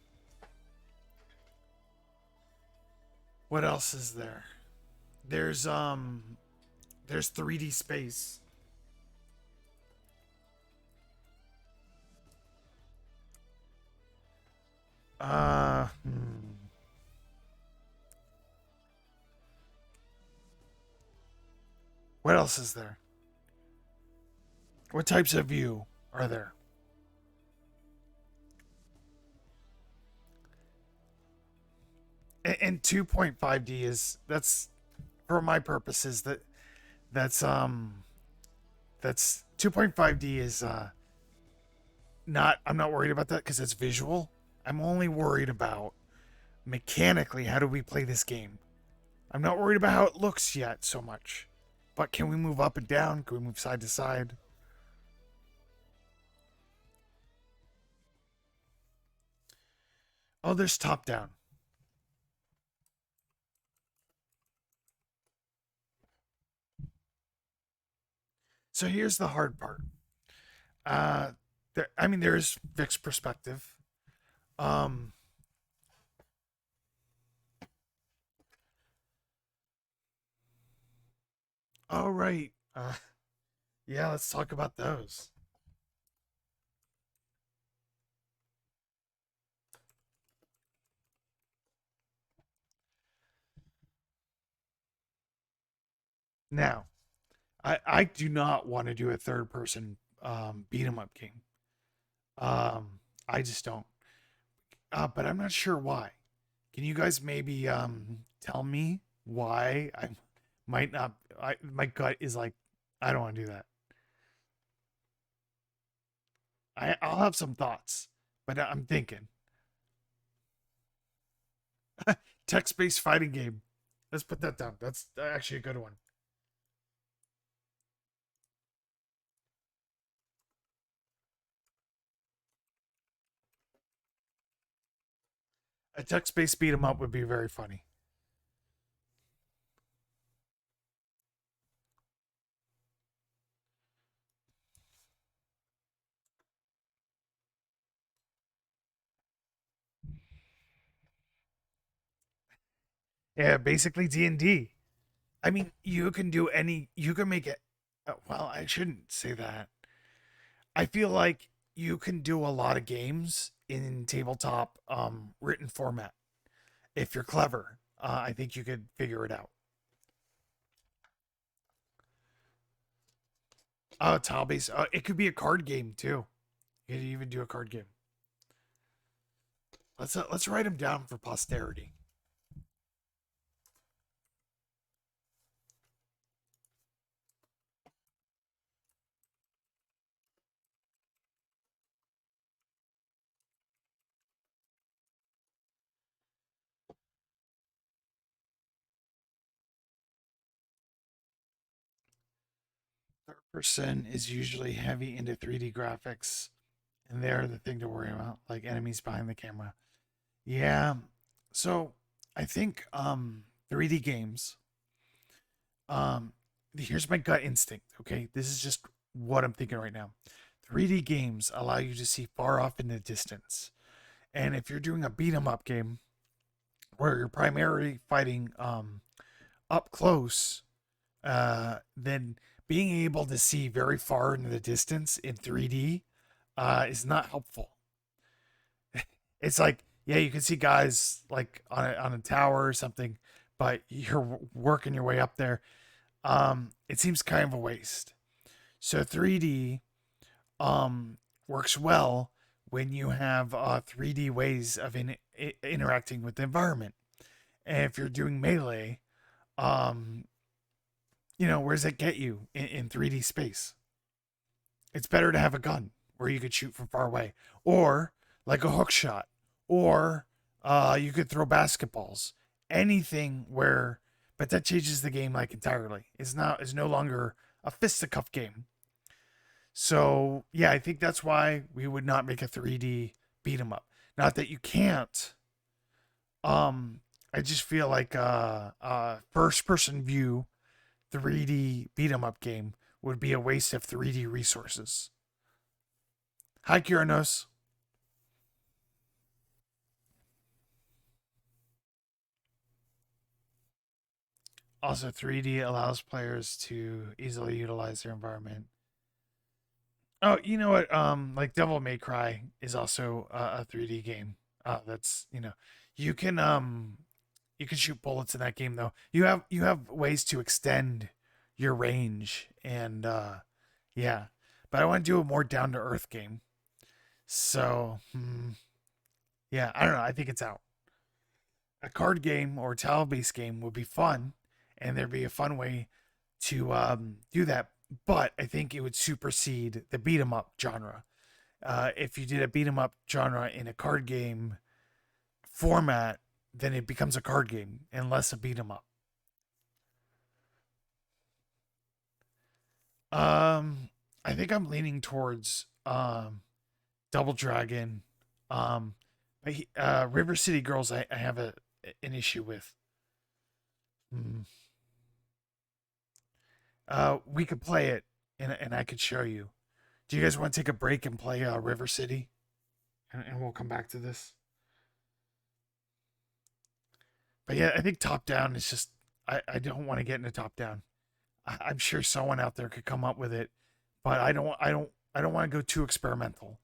What else is there? There's there's 3D space. Hmm. What else is there? What types of view are there? And 2.5D is that's for my purposes that's um that's 2.5D is not I'm not worried about that because it's visual. I'm only worried about mechanically how do we play this game. I'm not worried about how it looks yet so much. But can we move up and down? Can we move side to side? Oh, there's top down. So here's the hard part. I mean, there is fixed perspective. Um, all right. Yeah, let's talk about those. Now, I do not want to do a third person beat 'em up game. I just don't. But I'm not sure why. Can you guys maybe tell me why I might not? My gut is like I don't want to do that. I'll have some thoughts, but I'm thinking text based fighting game. Let's put that down. That's actually a good one. A text based beat 'em up would be very funny. Yeah, basically D&D. I mean, you can do any. You can make it. Well, I shouldn't say that. I feel like you can do a lot of games in tabletop written format if you're clever. I think you could figure it out. Tile based. It could be a card game too. You could even do a card game. Let's write them down for posterity. Third person is usually heavy into 3D graphics, and they're the thing to worry about, like enemies behind the camera. Yeah. So I think 3D games. Um, Here's my gut instinct. Okay, this is just what I'm thinking right now. 3D games allow you to see far off in the distance, and if you're doing a beat 'em up game where you're primarily fighting up close, then being able to see very far into the distance in 3D is not helpful. It's like, yeah, you can see guys like on a tower or something, but you're working your way up there. It seems kind of a waste. So 3D works well when you have 3D ways of interacting with the environment. And if you're doing melee, um, where does it get you in 3D space? It's better to have a gun where you could shoot from far away, or like a hook shot, or you could throw basketballs. Anything where, but that changes the game like entirely. It's no longer a fisticuff game. So yeah, I think that's why we would not make a 3D beat 'em up. Not that you can't. I just feel like first person view 3D beat 'em up game would be a waste of 3D resources. Hi, Kiranos. Also, 3D allows players to easily utilize their environment. Oh, you know what? Like Devil May Cry is also a 3D game. That's you can you can shoot bullets in that game though. You have ways to extend your range and yeah. But I want to do a more down to earth game. So yeah, I don't know. I think it's out. A card game or tile based game would be fun, and there'd be a fun way to do that. But I think it would supersede the beat 'em up genre. If you did a beat 'em up genre in a card game format, then it becomes a card game and less a beat 'em up. Um, I think I'm leaning towards Double Dragon. Um, River City Girls, I have an issue with. Mm. We could play it, and I could show you. Do you guys want to take a break and play River City? And we'll come back to this. But yeah, I think top down is just I don't want to get into top down. I'm sure someone out there could come up with it, but I don't want to go too experimental.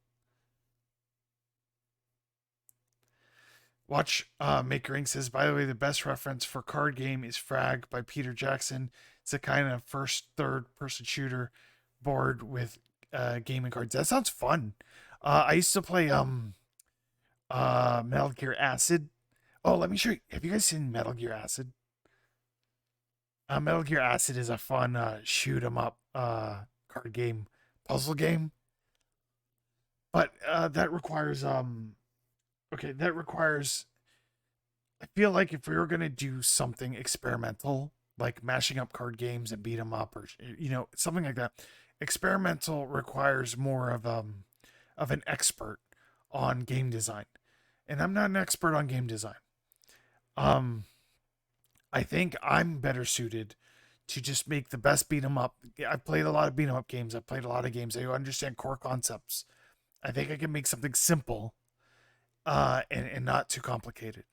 Watch Makering says, by the way, the best reference for card game is Frag by Peter Jackson. It's a kind of first, third person shooter board with gaming cards. That sounds fun. I used to play Metal Gear Acid. Oh, let me show you. Have you guys seen Metal Gear Acid? Metal Gear Acid is a fun shoot 'em up card game, puzzle game, but that requires okay, that requires. I feel like if we were gonna do something experimental, like mashing up card games and beat 'em up, or something like that, experimental requires more of an expert on game design, and I'm not an expert on game design. Um, I think I'm better suited to just make the best beat 'em up. I've played a lot of beat 'em up games. I've played a lot of games. I understand core concepts. I think I can make something simple, and not too complicated.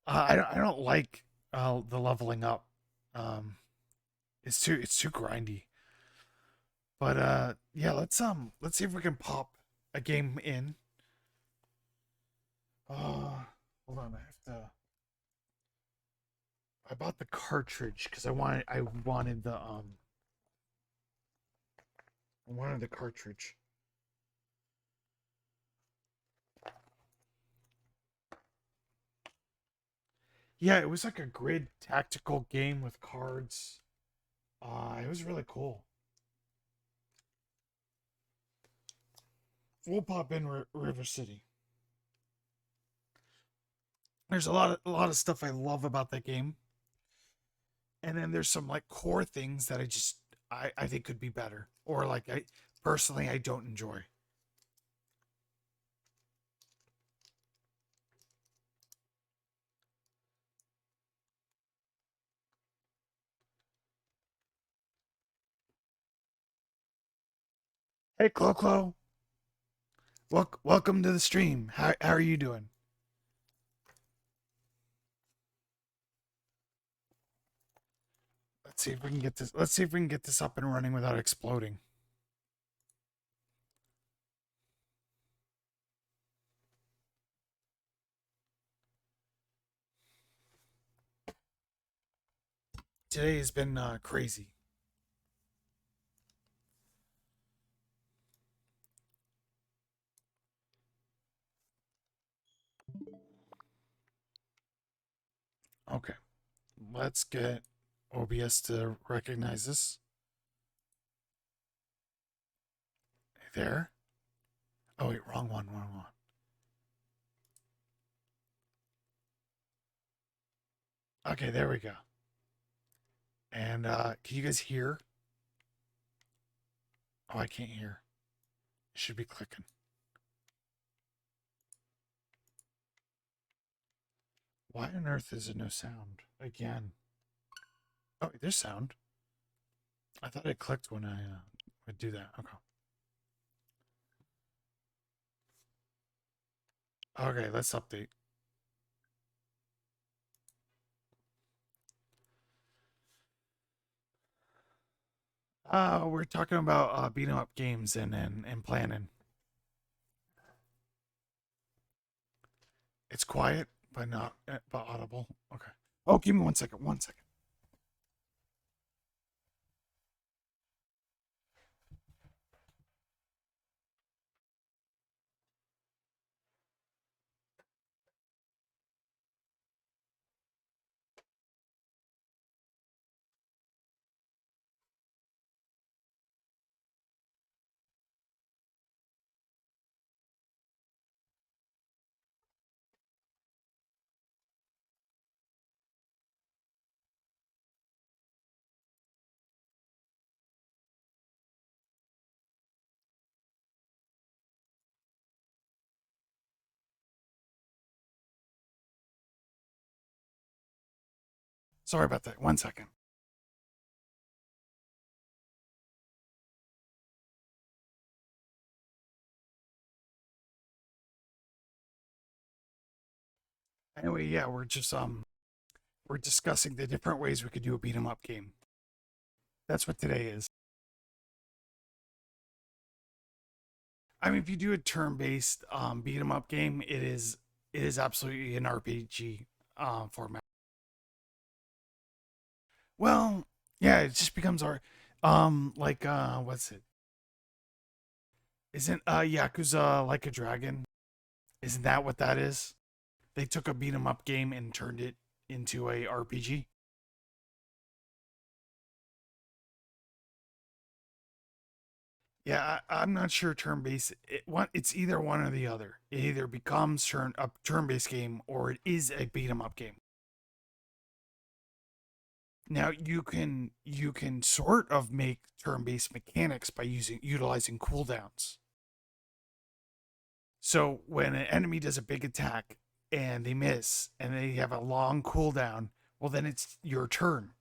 I don't like the leveling up. Um, it's too grindy. But yeah, let's see if we can pop a game in. Hold on, I bought the cartridge because I wanted the cartridge. Yeah, it was like a grid tactical game with cards. It was really cool. We'll pop in River City. There's a lot of stuff I love about that game, and then there's some like core things that I think could be better, or like I personally I don't enjoy. Hey, Clo, welcome to the stream. How are you doing? Let's see if we can get this. Let's see if we can get this up and running without exploding. Today has been crazy. Okay, let's get OBS to recognize this. There. Oh wait, wrong one, wrong one. Okay, there we go. And can you guys hear? Oh, I can't hear. It should be clicking. Why on earth is there no sound again? Oh, there's sound. I thought it clicked when I would do that. Okay. Okay, let's update. We're talking about beating up games and planning. It's quiet, but not but audible. Okay. Oh, give me 1 second. 1 second. Sorry about that. 1 second. Anyway, yeah, we're discussing the different ways we could do a beat 'em up game. That's what today is. I mean, if you do a turn-based beat 'em up game, it is absolutely an RPG format. Well, yeah, it just becomes our like what's it? Isn't Yakuza Like a Dragon? Isn't that what that is? They took a beat 'em up game and turned it into a RPG. Yeah, I'm not sure turn based. It's either one or the other. It either becomes a turn based game or it is a beat 'em up game. Now you can sort of make turn based mechanics by utilizing cooldowns. So when an enemy does a big attack and they miss and they have a long cooldown, well then it's your turn.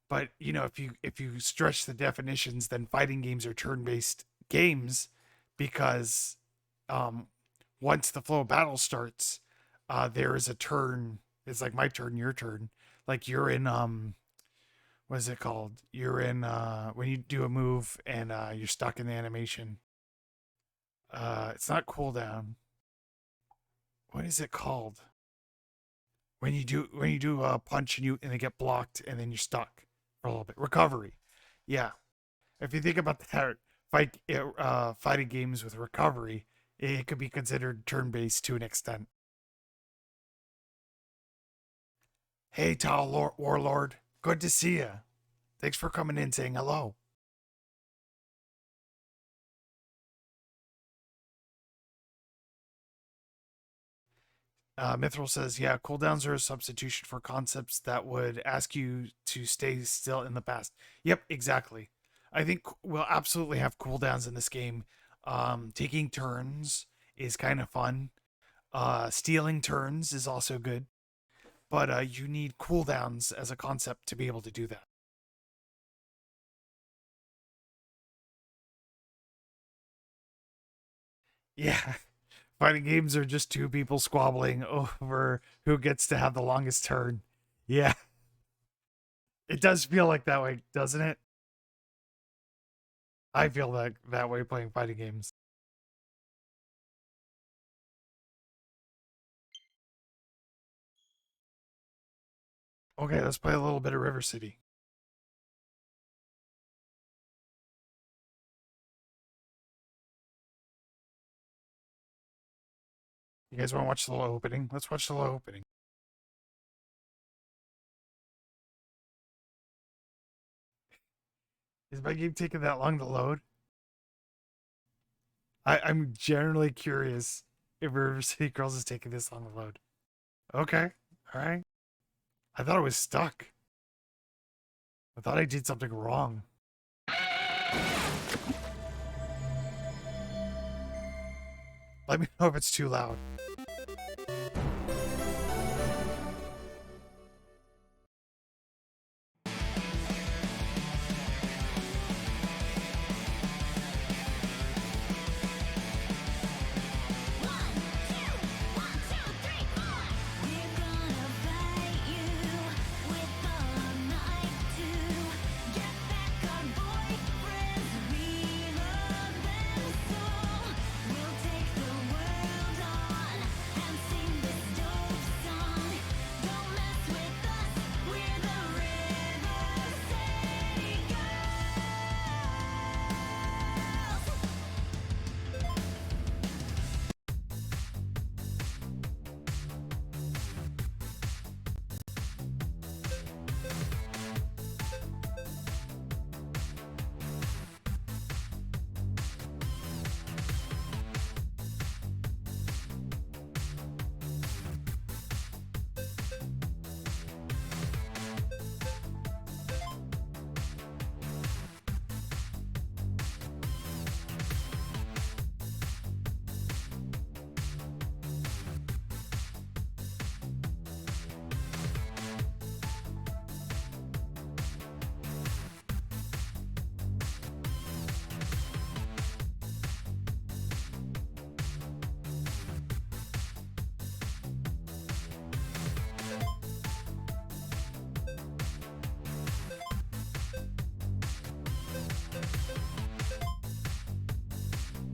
But if you stretch the definitions, then fighting games are turn-based games because um, once the flow of battle starts, there is a turn. It's like my turn, your turn. Like you're in what is it called? You're in when you do a move and you're stuck in the animation. It's not cooldown. What is it called? When you do a punch and it get blocked and then you're stuck for a little bit. Recovery. Yeah. If you think about that fighting games with recovery, it could be considered turn-based to an extent. Hey, Tall Warlord. Good to see you. Thanks for coming in saying hello. Mithril says, yeah, cooldowns are a substitution for concepts that would ask you to stay still in the past. Yep, exactly. I think we'll absolutely have cooldowns in this game. Taking turns is kind of fun. Stealing turns is also good. But you need cooldowns as a concept to be able to do that. Yeah. Fighting games are just two people squabbling over who gets to have the longest turn. Yeah. It does feel like that way, doesn't it? I feel that way playing fighting games. Okay, let's play a little bit of River City. You guys want to watch the low opening? Let's watch the low opening. Is my game taking that long to load? I'm generally curious if River City Girls is taking this long to load. Okay, all right. I thought it was stuck. I thought I did something wrong. Let me know if it's too loud.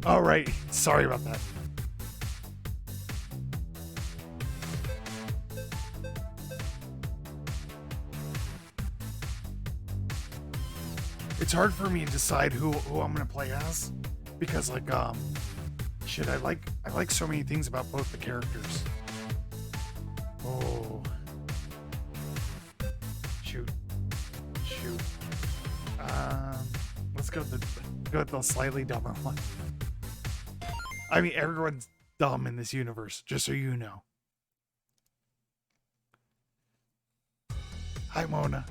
All right, sorry about that. It's hard for me to decide who I'm gonna play as, because shit, I like so many things about both the characters. Oh, shoot. Let's go with the slightly dumber one. I mean, everyone's dumb in this universe, just so you know. Hi, Mona.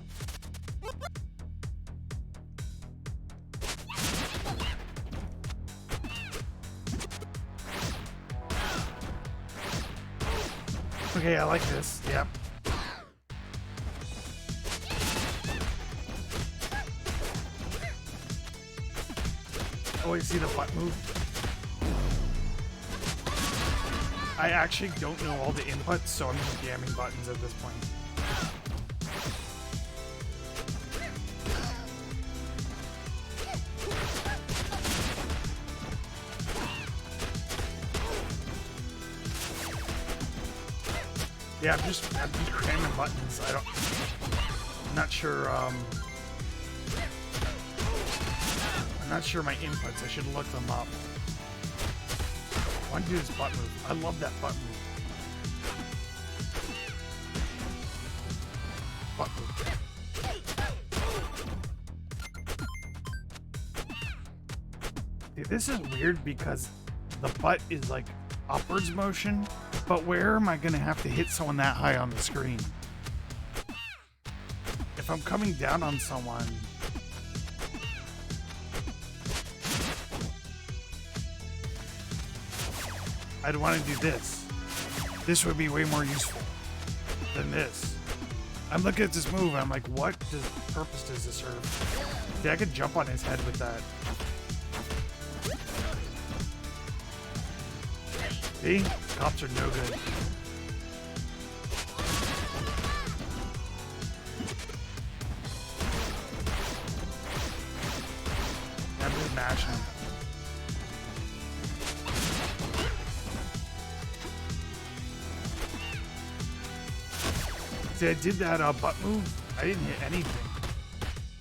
Okay, I like this. Yep. Oh, you see the butt move? I actually don't know all the inputs, so I'm just jamming buttons at this point. Yeah, I'm just cramming buttons. I'm not sure, I'm not sure my inputs. I should look them up. I want to do this butt move. I love that butt move. Butt move. Dude, this is weird because the butt is like upwards motion, but where am I gonna have to hit someone that high on the screen? If I'm coming down on someone, I'd want to do this. This would be way more useful than this. I'm looking at this move and I'm like, what purpose does this serve? See, I could jump on his head with that. See? Cops are no good. I'm just mashing him. See, I did that butt move. I didn't hit anything.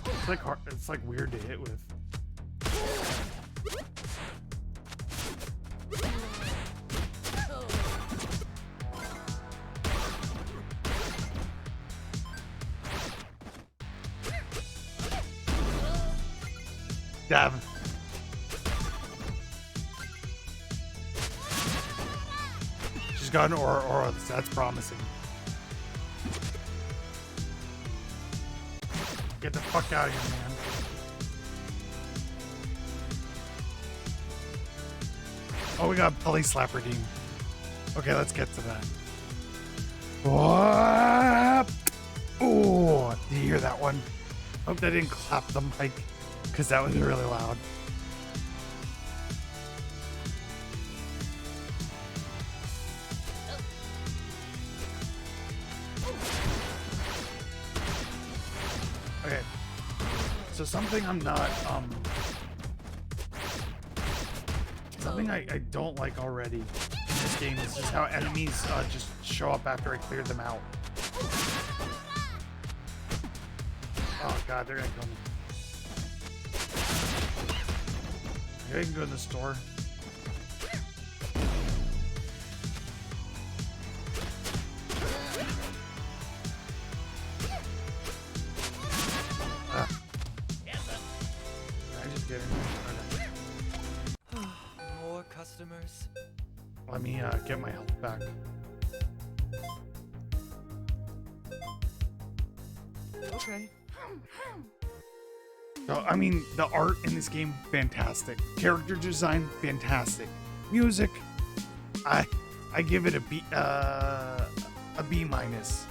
It's like hard, it's like weird to hit with. Dab. She's got an aura. That's promising. Get the fuck out of here, man. Oh, we got belly slap redeem. Okay, let's get to that. What? Oh, did you hear that one? Hope that didn't clap the mic, because that was really loud. Okay, so something I'm not, something I don't like already in this game is just how enemies just show up after I clear them out. Oh god, they're gonna kill me. Maybe I can go in the store. More customers. Let me get my health back. Okay. So, I mean, the art in this game, fantastic. Character design, fantastic. Music, I give it a B minus.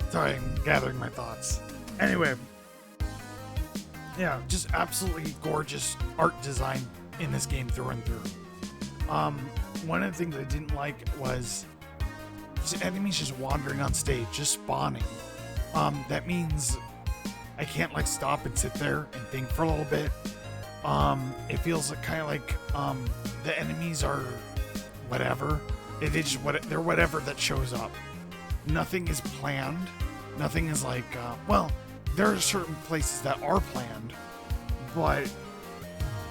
Sorry, I'm gathering my thoughts. Anyway, yeah, just absolutely gorgeous art design in this game through and through. One of the things I didn't like was just enemies just wandering on stage, just spawning. That means I can't like stop and sit there and think for a little bit. It feels like kind of like the enemies are whatever. They're whatever that shows up. Nothing is planned. Nothing is like, well, there are certain places that are planned, but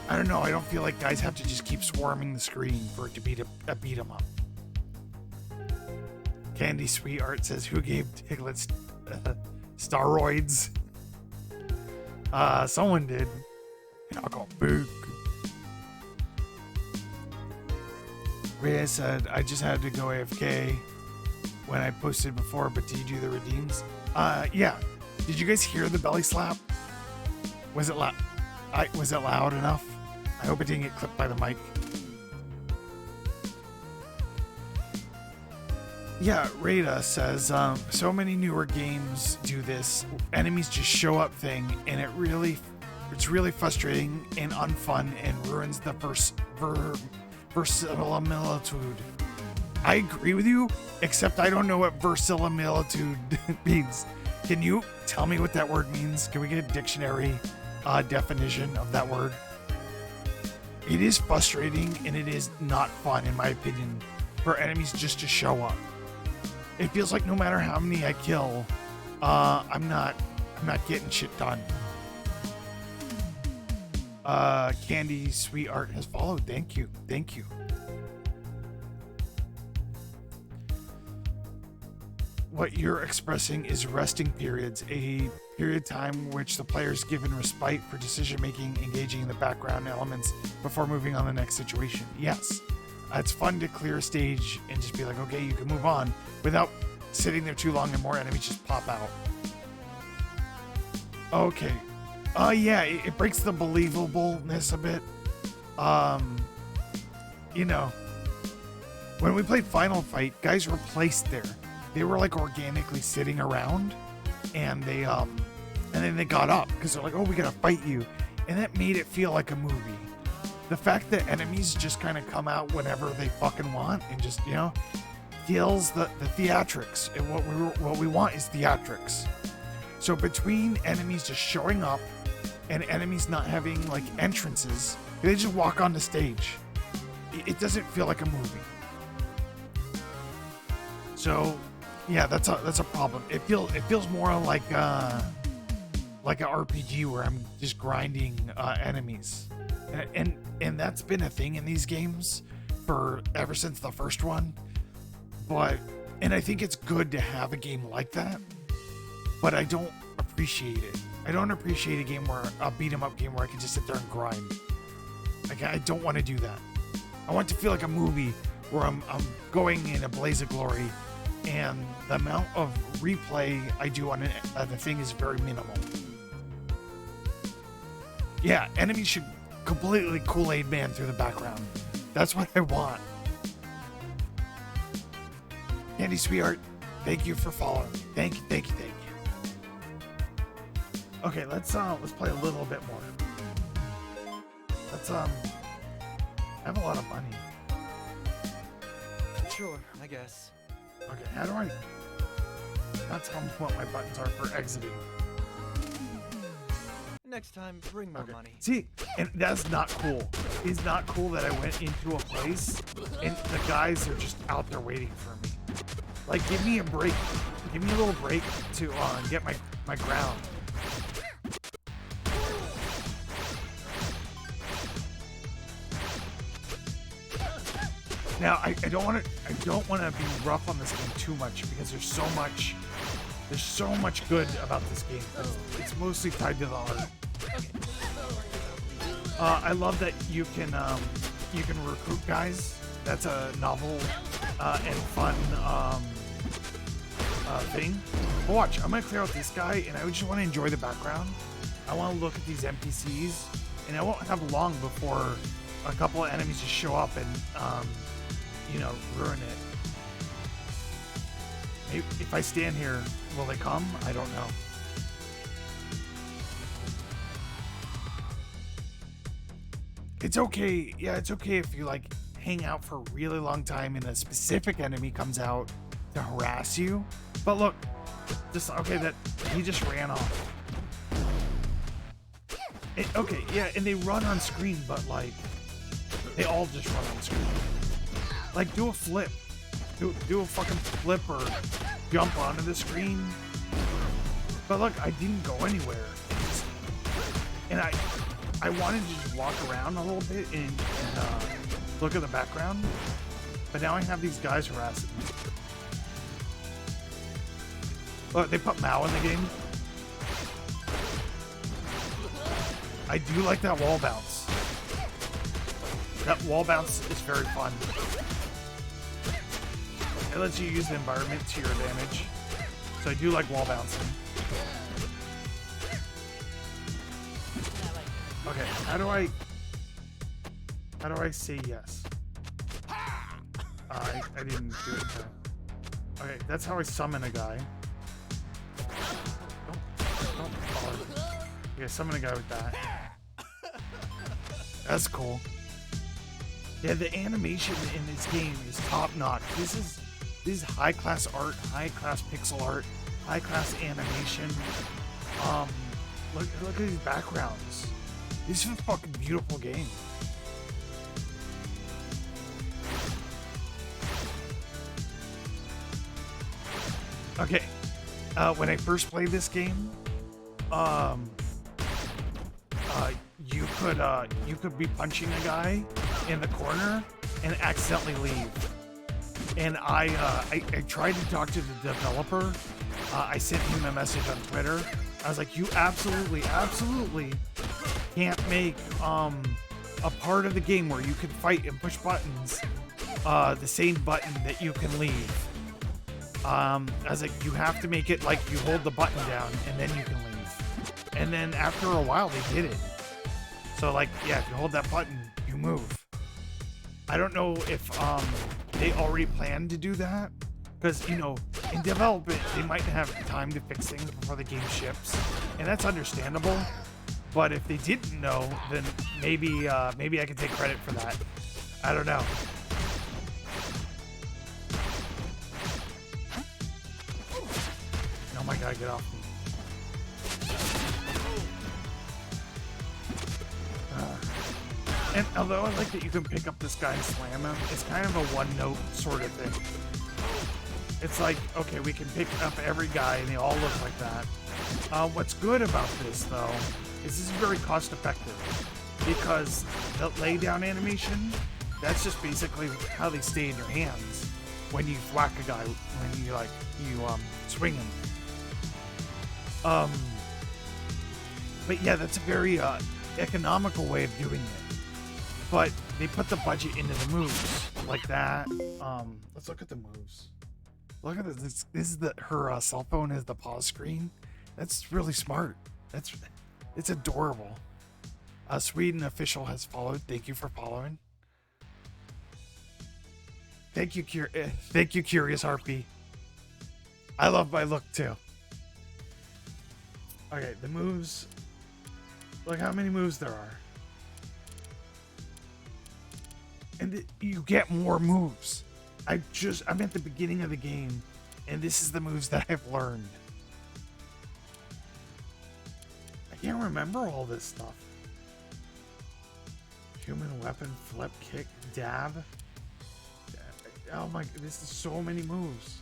I don't know. I don't feel like guys have to just keep swarming the screen for it to be a beat 'em up. Candy Sweetheart says, who gave Diglett steroids? Someone did. And I got book. Rhea said, I just had to go AFK when I posted before, but did you do the redeems? Yeah. Did you guys hear the belly slap? Was it loud? Was it loud enough? I hope it didn't get clipped by the mic. Yeah, Rada says, so many newer games do this. Enemies just show up thing, and it's really frustrating and unfun and ruins the verisimilitude. I agree with you, except I don't know what verisimilitude means. Can you tell me what that word means? Can we get a dictionary definition of that word? It is frustrating and it is not fun, in my opinion, for enemies just to show up. It feels like no matter how many I kill, I'm not getting shit done. Candy Sweet Art has followed. Thank you. What you're expressing is resting periods, a period of time in which the player is given respite for decision making, engaging in the background elements before moving on the next situation. Yes, it's fun to clear a stage and just be like, okay, you can move on without sitting there too long and more enemies just pop out. Okay. Yeah, it breaks the believableness a bit. You know, when we played Final Fight, guys were placed there. They were like organically sitting around, and then they got up because they're like, oh, we gotta fight you. And that made it feel like a movie. The fact that enemies just kind of come out whenever they fucking want and just, you know, kills the theatrics. And what we want is theatrics. So between enemies just showing up and enemies not having like entrances, they just walk on the stage. It doesn't feel like a movie. So yeah, that's a problem. It feels more like an RPG where I'm just grinding enemies, and that's been a thing in these games for ever since the first one. And I think it's good to have a game like that, but I don't appreciate it. I don't appreciate a beat 'em up game where I can just sit there and grind. Like, I don't want to do that. I want to feel like a movie where I'm going in a blaze of glory, and the amount of replay I do on the thing is very minimal. Yeah, enemies should completely Kool-Aid Man through the background. That's what I want. Candy Sweetheart, thank you for following me. Thank you. Okay, let's play a little bit more. I have a lot of money. Sure, I guess. Okay, how do I... That's how what my buttons are for exiting. Next time, bring more Okay. money. See, and that's not cool. It's not cool that I went into a place and the guys are just out there waiting for me. Like, give me a break. Give me a little break to get my ground. Now, I don't want to be rough on this game too much because there's so much good about this game. It's mostly tied to the art. I love that you can recruit guys. That's a novel and fun thing. But watch, I'm gonna clear out this guy, and I just want to enjoy the background. I want to look at these NPCs, and I won't have long before a couple of enemies just show up and ruin it. Maybe if I stand here, will they come? I don't know. It's okay. Yeah, it's okay if you like hang out for a really long time and a specific enemy comes out to harass you. But look, that he just ran off. Okay, yeah, and they run on screen, but like they all just run on screen. Like, do a flip. Do a fucking flip or jump onto the screen. But look, I didn't go anywhere. And I wanted to just walk around a little bit and look at the background. But now I have these guys harassing me. Look, they put Mao in the game. I do like that wall bounce. That wall bounce is very fun. It lets you use the environment to your advantage. So I do like wall bouncing. Okay, how do I say yes? I didn't do it in time. Okay, that's how I summon a guy. Don't bother. Yeah, summon a guy with that. That's cool. Yeah, the animation in this game is top notch. This is high class art, high class pixel art, high class animation. Look at these backgrounds. This is a fucking beautiful game. Okay, when I first played this game, you could be punching a guy in the corner and accidentally leave. And I tried to talk to the developer. I sent him a message on Twitter. I was like, you absolutely can't make a part of the game where you can fight and push buttons the same button that you can leave. I was like, you have to make it like you hold the button down and then you can leave. And then after a while, they did it. So like, yeah, if you hold that button, you move. I don't know if they already planned to do that, because in development they might have time to fix things before the game ships, and that's understandable. But if they didn't know, then maybe I can take credit for that. I don't know. Oh my god, get off me. And although I like that you can pick up this guy and slam him, it's kind of a one-note sort of thing. It's like, okay, we can pick up every guy and they all look like that. What's good about this, though, is this is very cost-effective. Because the lay-down animation, that's just basically how they stay in your hands when you whack a guy, when you swing him. But yeah, that's a very economical way of doing it. But they put the budget into the moves like that. Let's look at the moves. Look at this. This is her cell phone is the pause screen. That's really smart. It's adorable. Sweden official has followed. Thank you for following. Thank you, Curious Harpy. I love my look too. Okay, the moves. Look how many moves there are. And you get more moves. I'm at the beginning of the game, and this is the moves that I've learned. I can't remember all this stuff. Human weapon, flip, kick, dab. Oh my, this is so many moves.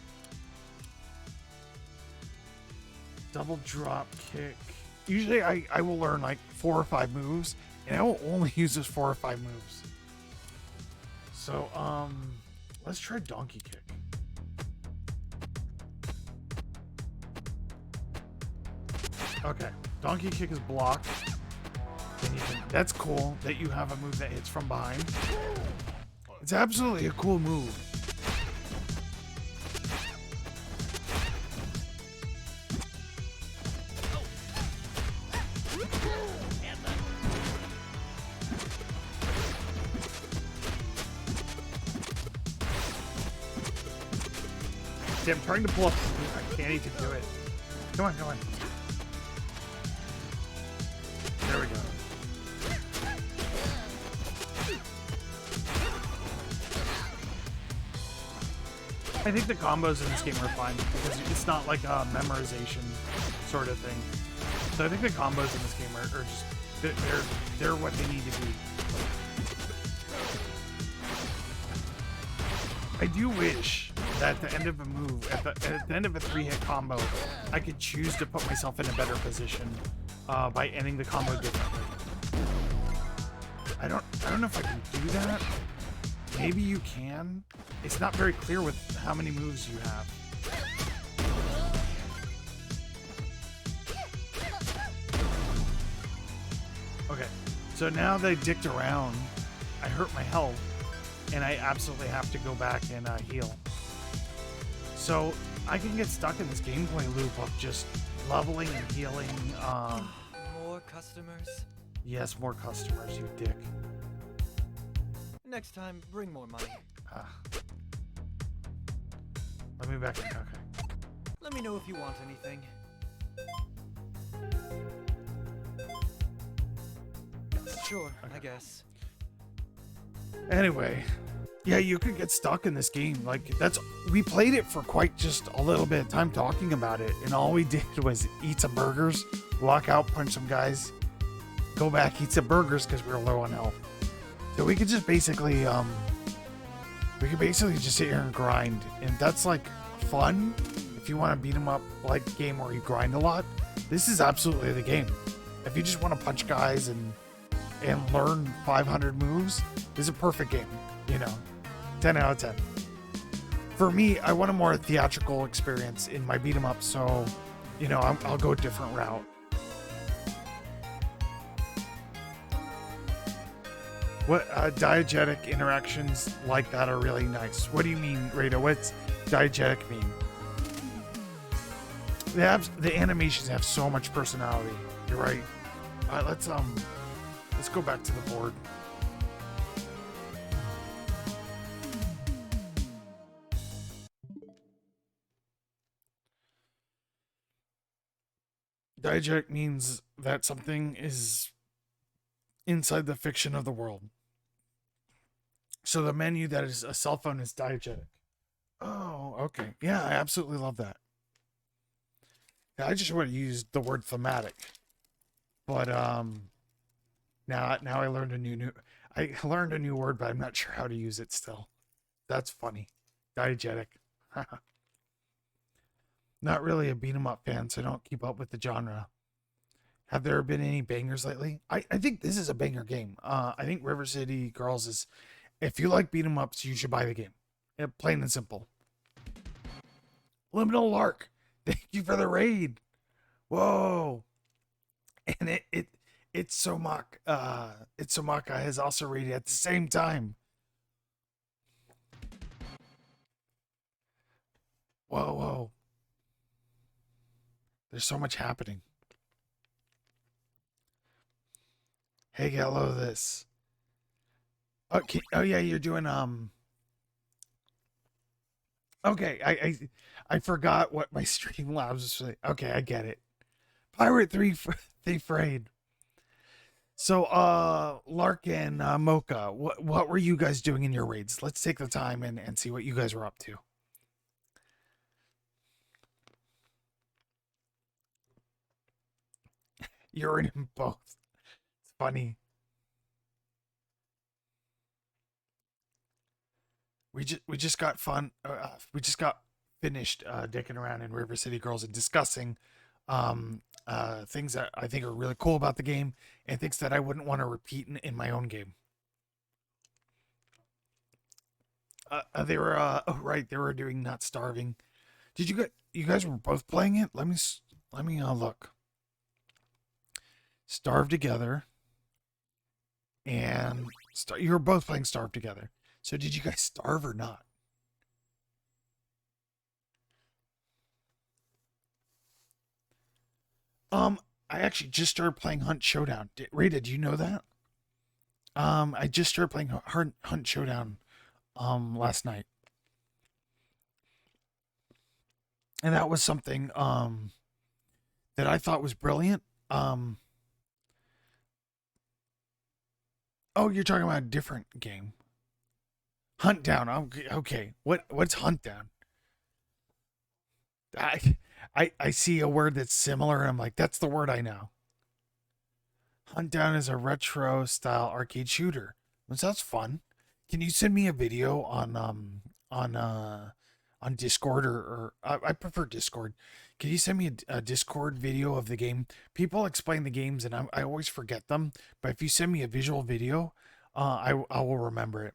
Double drop kick. Usually I will learn like 4 or 5 moves, and I will only use those 4 or 5 moves. So, let's try donkey kick. Okay, donkey kick is blocked. That's cool that you have a move that hits from behind. It's absolutely a cool move. See, I'm trying to pull up. I can't even do it. Come on, come on. There we go. I think the combos in this game are fine because it's not like a memorization sort of thing. So I think the combos in this game are just they're what they need to be. I do wish that at the end of a move, at the end of a 3-hit combo, I could choose to put myself in a better position by ending the combo differently. I don't know if I can do that. Maybe you can. It's not very clear with how many moves you have. Okay, so now that I dicked around, I hurt my health, and I absolutely have to go back and heal. So I can get stuck in this gameplay loop of just leveling and healing. More customers? Yes, more customers, you dick. Next time, bring more money. Let me back in. Okay. Let me know if you want anything. Sure, I guess. Anyway, yeah, you could get stuck in this game. Like we played it for quite just a little bit of time talking about it, and all we did was eat some burgers, walk out, punch some guys, go back, eat some burgers because we were low on health. So we could just basically just sit here and grind, and that's like fun if you want to beat 'em up like game where you grind a lot. This is absolutely the game. If you just want to punch guys and learn 500 moves, this is a perfect game. 10 out of 10. For me, I want a more theatrical experience in my beat 'em up, so I'll go a different route. What diegetic interactions like that are really nice. What do you mean, Rita? What's diegetic mean? The animations have so much personality. You're right. All right, let's go back to the board. Diegetic means that something is inside the fiction of the world. So the menu that is a cell phone is diegetic. Oh, okay. Yeah, I absolutely love that. Yeah, I just want to use the word thematic. But now I learned I learned a new word, but I'm not sure how to use it still. That's funny. Diegetic. Not really a beat 'em up fan, so I don't keep up with the genre. Have there been any bangers lately? I think this is a banger game. I think River City Girls is. If you like beat 'em ups, you should buy the game. Plain and simple. Liminal Lark, thank you for the raid. Whoa, and it's Somaka has also raided at the same time. Whoa. There's so much happening. Hey, hello this. Okay. Oh yeah, you're doing Okay, I forgot what my Streamlabs was. Okay, I get it. Pirate 3 Thief Raid. So Lark and Mocha, what were you guys doing in your raids? Let's take the time and see what you guys were up to. You're in both. It's funny. We just got fun. We just got finished dicking around in River City Girls and discussing things that I think are really cool about the game and things that I wouldn't want to repeat in my own game. They were oh right, they were doing Not Starving. Did you guys were both playing it? Let me look. Starve Together and you were both playing Starve Together. So did you guys starve or not? I actually just started playing Hunt Showdown. Rita, do you know that? I just started playing Hunt Showdown last night. And that was something that I thought was brilliant. Oh, you're talking about a different game. Hunt Down. Okay. What's Hunt Down? I I see a word that's similar and I'm like, that's the word I know. Hunt Down is a retro style arcade shooter. That sounds fun. Can you send me a video on Discord or I prefer Discord. Can you send me a Discord video of the game? People explain the games and I always forget them. But if you send me a visual video, I will remember it.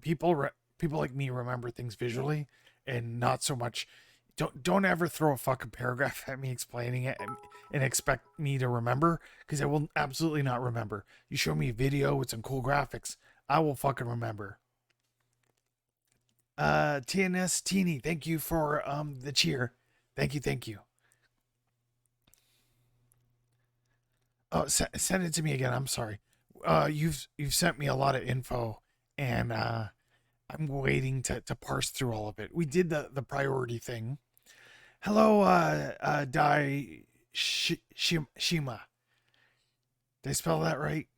People like me remember things visually and not so much. Don't ever throw a fucking paragraph at me explaining it and expect me to remember because I will absolutely not remember. You show me a video with some cool graphics, I will fucking remember. TNS Teeny, thank you for the cheer. Thank you. Oh, send it to me again. I'm sorry. You've sent me a lot of info, and I'm waiting to parse through all of it. We did the priority thing. Hello, Dai Shima. Did I spell that right?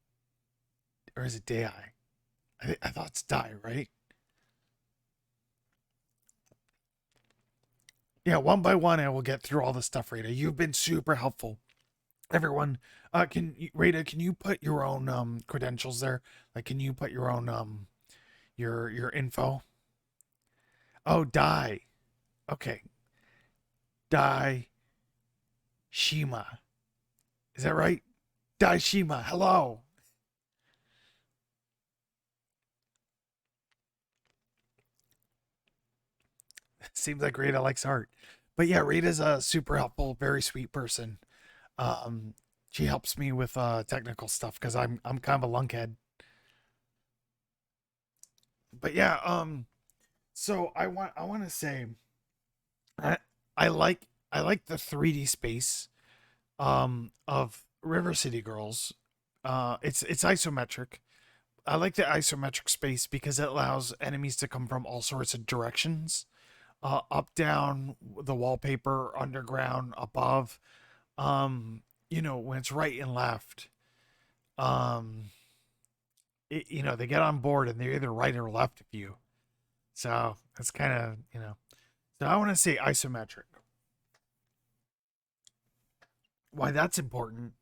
Or is it Dai? I thought it's Dai, right? Yeah, one by one, I will get through all the stuff, Rita. You've been super helpful. Everyone, Rita, can you put your own credentials there? Like, can you put your own your info? Oh, Dai. Okay, Dai Shima. Is that right? Dai Shima. Hello. Seems like Rita likes art. But yeah, Rita's a super helpful, very sweet person. Um, she helps me with technical stuff because I'm kind of a lunkhead. But yeah, so I want to say I I like I like the 3D space of River City Girls. It's isometric. I like the isometric space because it allows enemies to come from all sorts of directions. Up, down, the wallpaper, underground, above. When it's right and left. Um, they get on board and they're either right or left of you. So that's kind of. So I want to say isometric. Why that's important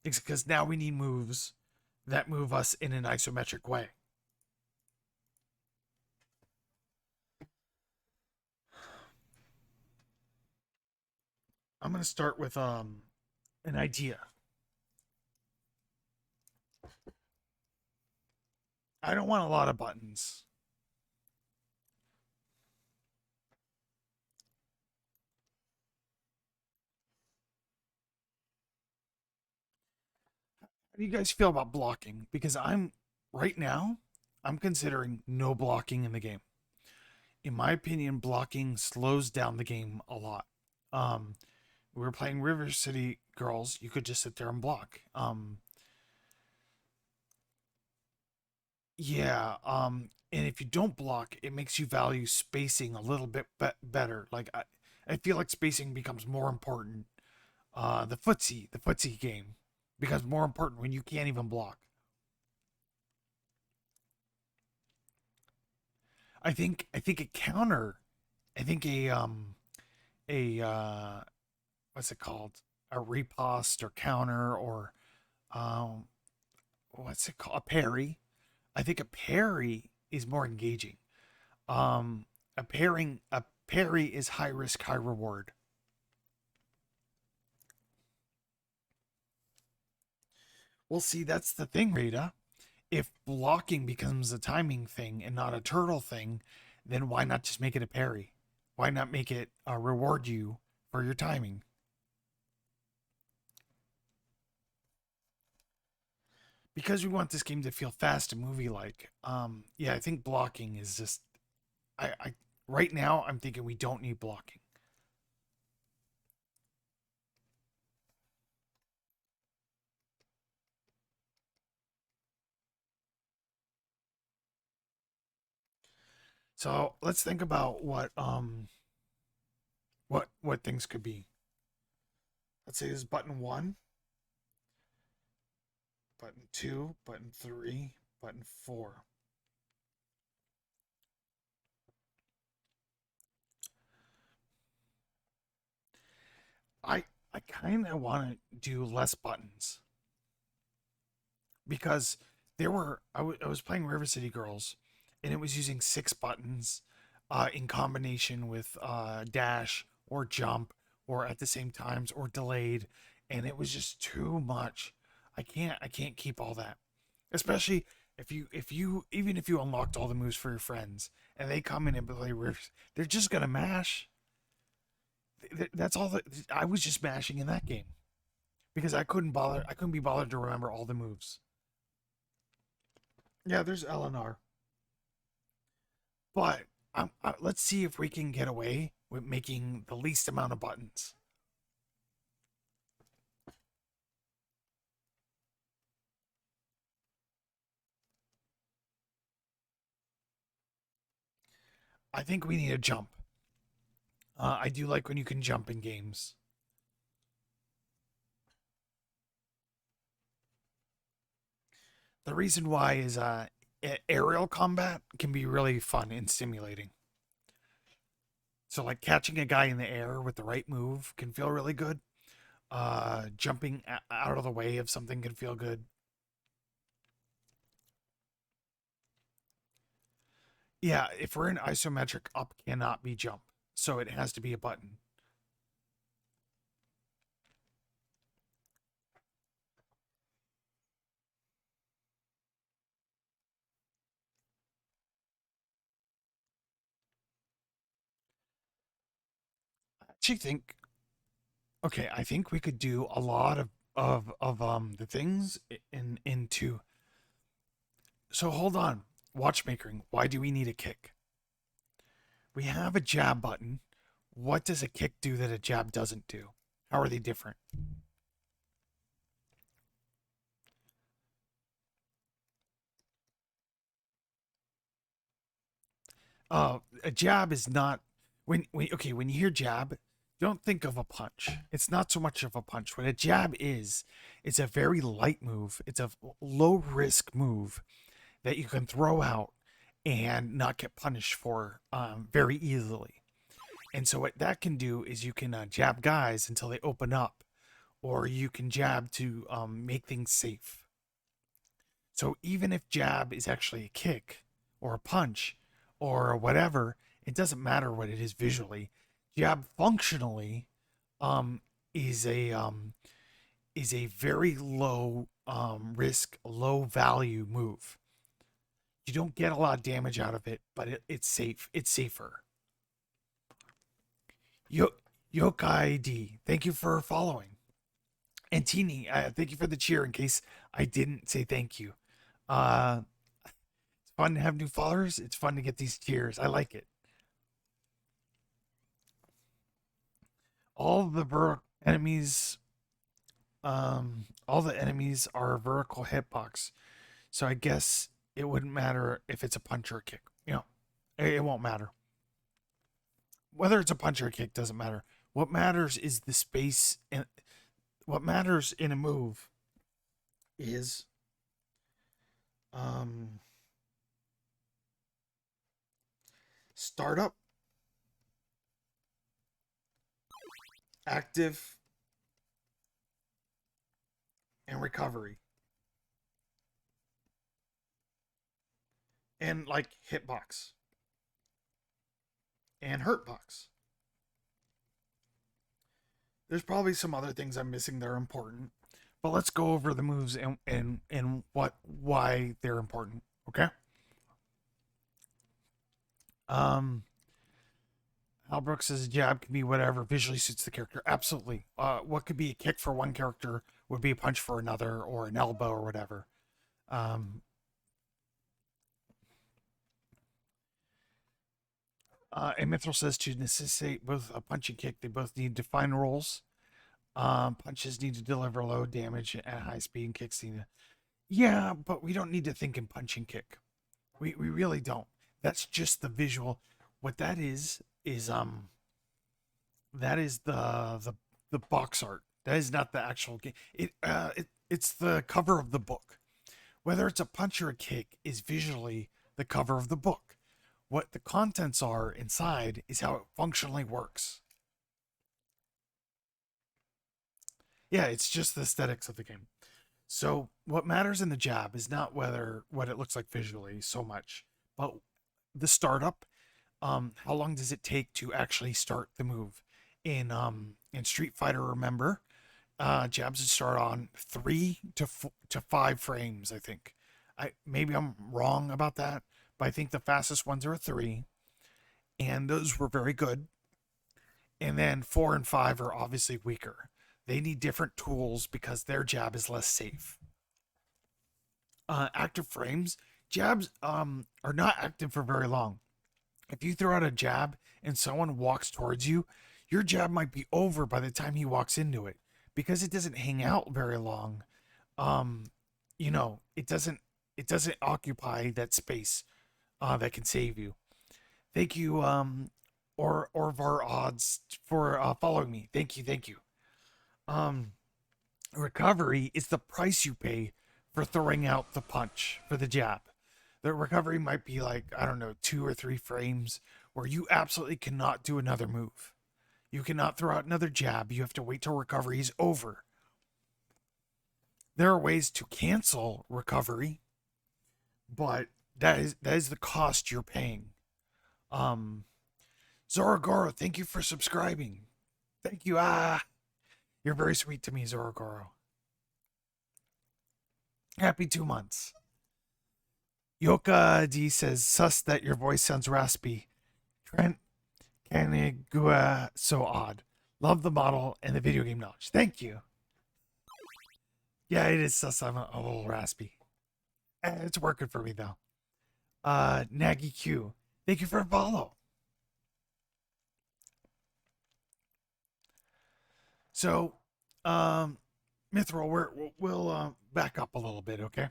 is because now we need moves that move us in an isometric way. I'm gonna start with an idea. I don't want a lot of buttons. How do you guys feel about blocking? Because right now, I'm considering no blocking in the game. In my opinion, blocking slows down the game a lot. Um, we were playing River City Girls. You could just sit there and block. Yeah. And if you don't block, it makes you value spacing a little bit better. Like I feel like spacing becomes more important. The footsie game becomes more important when you can't even block. I think a counter. I think a what's it called? A riposte or counter or um what's it called? A parry. I think a parry is more engaging. Um a parry is high risk, high reward. Well, see, that's the thing, Rita. If blocking becomes a timing thing and not a turtle thing, then why not just make it a parry? Why not make it reward you for your timing? Because we want this game to feel fast and movie like. Yeah, I think blocking is just I right now I'm thinking we don't need blocking. So let's think about what things could be. Let's say this is button one, button two, button three, button four. I I kind of want to do less buttons because I was playing River City Girls, and it was using 6 buttons, in combination with dash or jump or at the same times or delayed, and it was just too much. I can't keep all that, especially if you even if you unlocked all the moves for your friends and they come in and play Rivers, they're just gonna mash. That's all that I was just mashing in that game because I couldn't be bothered to remember all the moves. Yeah, there's Eleanor. But let's see if we can get away with making the least amount of buttons. I think we need a jump. I do like when you can jump in games. The reason why is aerial combat can be really fun and stimulating. So like catching a guy in the air with the right move can feel really good. Jumping out of the way of something can feel good. Yeah, if we're in isometric, up cannot be jump. So it has to be a button. I actually think okay, I think we could do a lot of the things into so hold on. Watchmakering. Why do we need a kick? We have a jab button. What does a kick do that a jab doesn't do? How are they different? A jab is not when you hear jab, don't think of a punch. It's not so much of a punch. What a jab is, it's a very light move. It's a low risk move that you can throw out and not get punished for very easily. And so what that can do is you can jab guys until they open up, or you can jab to make things safe. So even if jab is actually a kick or a punch or whatever, it doesn't matter what it is visually. Jab functionally um, is a very low risk, low value move. You don't get a lot of damage out of it, but it's safe. It's safer. Yo, Yokai D, thank you for following. And Teeny, thank you for the cheer in case I didn't say thank you. Uh, it's fun to have new followers. It's fun to get these cheers. I like it. All the enemies, all the enemies are vertical hitbox. So I guess it wouldn't matter if it's a punch or a kick. It won't matter. Whether it's a punch or a kick doesn't matter. What matters is the space, and what matters in a move is um startup, active, and recovery. And like hitbox and hurtbox. There's probably some other things I'm missing that are important, but let's go over the moves and what why they're important. Okay. Um, Al Brooks says a jab can be whatever visually suits the character. Absolutely. What could be a kick for one character would be a punch for another, or an elbow, or whatever. Um, and Mithril says to necessitate both a punch and kick, they both need defined roles. Punches need to deliver low damage at high speed, and kicks need to. Yeah, but we don't need to think in punch and kick. We really don't. That's just the visual. What that is that is the box art. That is not the actual game. It's the cover of the book. Whether it's a punch or a kick is visually the cover of the book. What the contents are inside is how it functionally works. Yeah, it's just the aesthetics of the game. So what matters in the jab is not whether what it looks like visually so much, but the startup. How long does it take to actually start the move? In Street Fighter, remember, jabs would start on 3 to 5 frames. I think. Maybe I'm wrong about that, but I think the fastest ones are 3, and those were very good. And then 4 and 5 are obviously weaker. They need different tools because their jab is less safe. Active frames, jabs are not active for very long. If you throw out a jab and someone walks towards you, your jab might be over by the time he walks into it because it doesn't hang out very long. Um, it doesn't occupy that space that can save you. Thank you, or Orvar Odds for following me. Thank you, thank you. Um, recovery is the price you pay for throwing out the punch for the jab. The recovery might be like, I don't know, 2 or 3 frames where you absolutely cannot do another move. You cannot throw out another jab. You have to wait till recovery is over. There are ways to cancel recovery, but that is the cost you're paying. Um, Zorogoro, thank you for subscribing. Thank you. You're very sweet to me, Zorogoro. Happy 2 months. Yoka D says, sus that your voice sounds raspy. Trent Canigua, so odd. Love the model and the video game knowledge. Thank you. Yeah, it is sus. I'm a little raspy. It's working for me though. Naggy Q, thank you for a follow. So, Mithril, we'll back up a little bit, okay?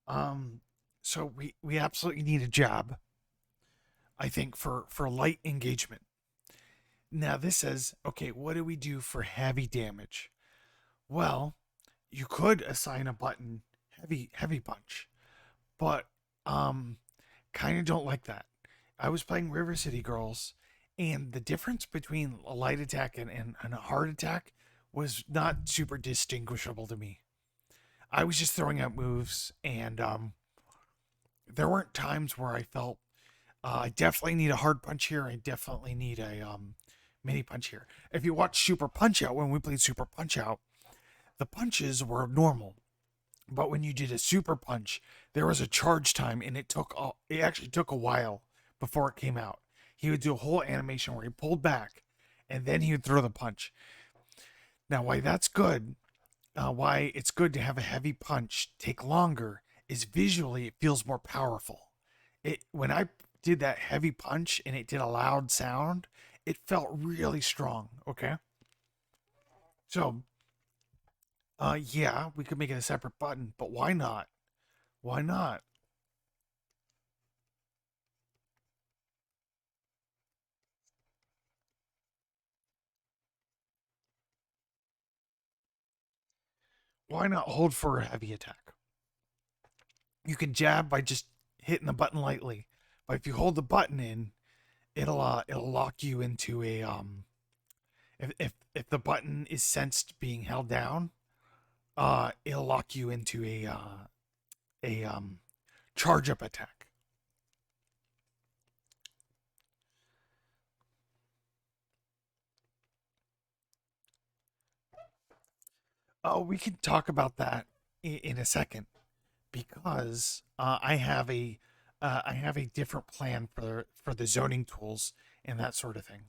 Um, so we absolutely need a jab. I think for light engagement. Now this says, okay, what do we do for heavy damage? Well, you could assign a button heavy punch, but kind of don't like that. I was playing River City Girls, and the difference between a light attack and a hard attack was not super distinguishable to me. I was just throwing out moves, and there weren't times where I felt I definitely need a hard punch here. I definitely need a mini punch here. If you watch Super Punch Out, when we played Super Punch Out, the punches were normal. But when you did a super punch, there was a charge time, and it actually took a while before it came out. He would do a whole animation where he pulled back, and then he would throw the punch. Now, why that's good, why it's good to have a heavy punch take longer, is visually it feels more powerful. It when I did that heavy punch and it did a loud sound, it felt really strong. Okay, so yeah, we could make it a separate button, but why not? Why not? Why not hold for a heavy attack? You can jab by just hitting the button lightly, but if you hold the button in, it'll lock you into a if the button is sensed being held down, it'll lock you into a charge up attack. Oh, we can talk about that in a second because I have a different plan for the zoning tools and that sort of thing.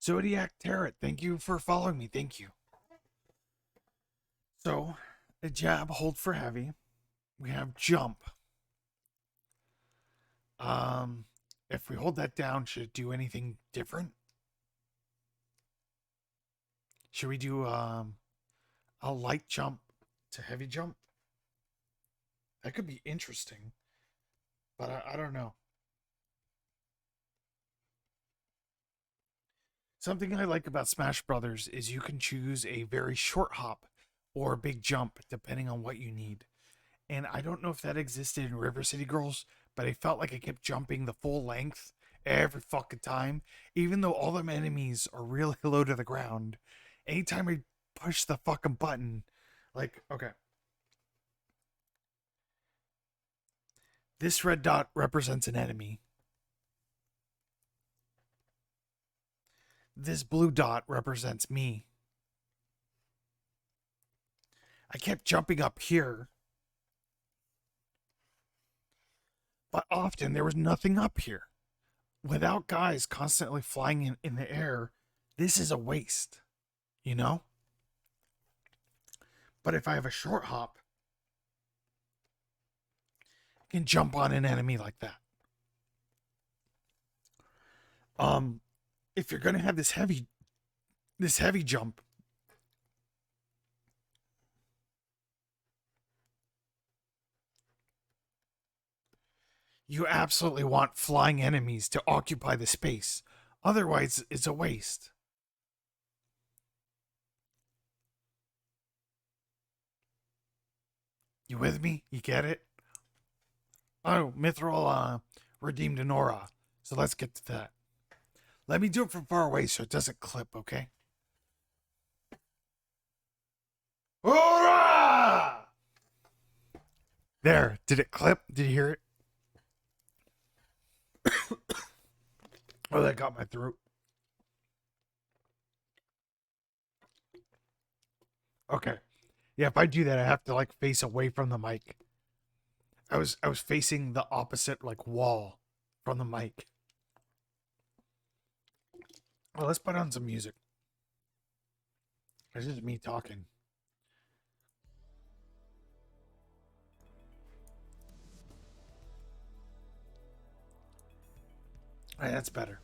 Zodiac Tarot, thank you for following me. Thank you. So, a jab, hold for heavy. We have jump. Um, if we hold that down, should it do anything different? Should we do a light jump to heavy jump? That could be interesting, but I don't know. Something I like about Smash Brothers is you can choose a very short hop or a big jump depending on what you need. And I don't know if that existed in River City Girls, but I felt like I kept jumping the full length every fucking time, even though all them enemies are really low to the ground. Anytime I push the fucking button, like, okay, this red dot represents an enemy. This blue dot represents me. I kept jumping up here, but often there was nothing up here. Without guys constantly flying in the air, this is a waste, you know? But if I have a short hop, I can jump on an enemy like that. Um, if you're gonna have this heavy jump, You absolutely want flying enemies to occupy the space. Otherwise, it's a waste. You with me? You get it? Oh, Mithril redeemed an aura. So let's get to that. Let me do it from far away so it doesn't clip, okay? Aura! There. Did it clip? Did you hear it? Oh, that got my throat. Okay. Yeah, if I do that, I have to like face away from the mic. I was facing the opposite like wall from the mic. Well, let's put on some music. It's just me talking. All right, that's better.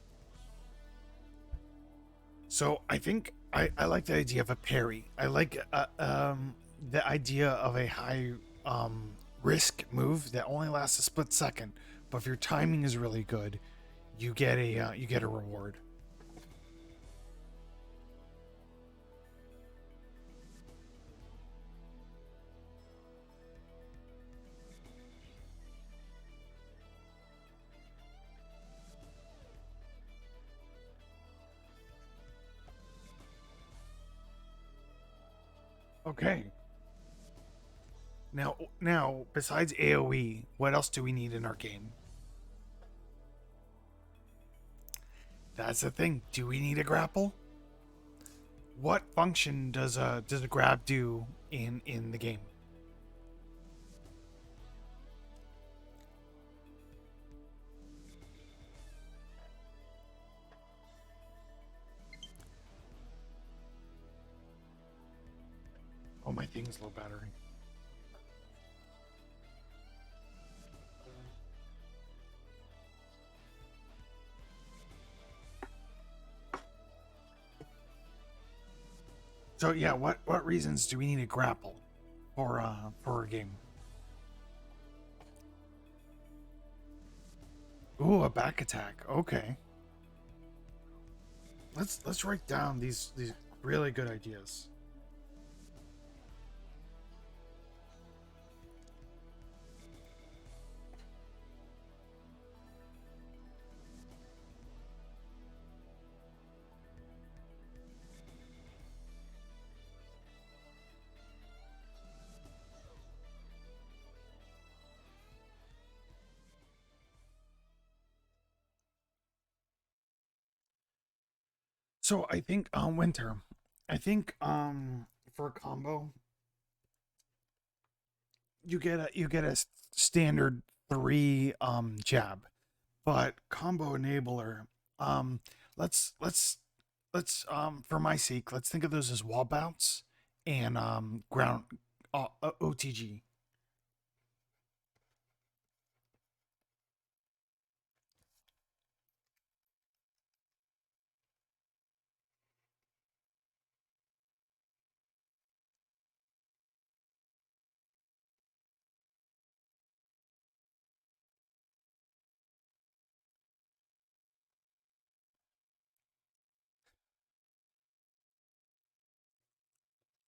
So I think I like the idea of a parry. I like the idea of a high risk move that only lasts a split second, but if your timing is really good, you get a reward. Okay. Now besides AOE, what else do we need in our game? That's the thing. Do we need a grapple? What function does a grab do in the game? Oh, my thing's low battery. So yeah, what reasons do we need a grapple for a game? Ooh, a back attack. Okay. Let's write down these really good ideas. So I think winter. I think for a combo, you get a standard 3 jab. But combo enabler, um let's for my sake, let's think of those as wall bounce and ground OTG.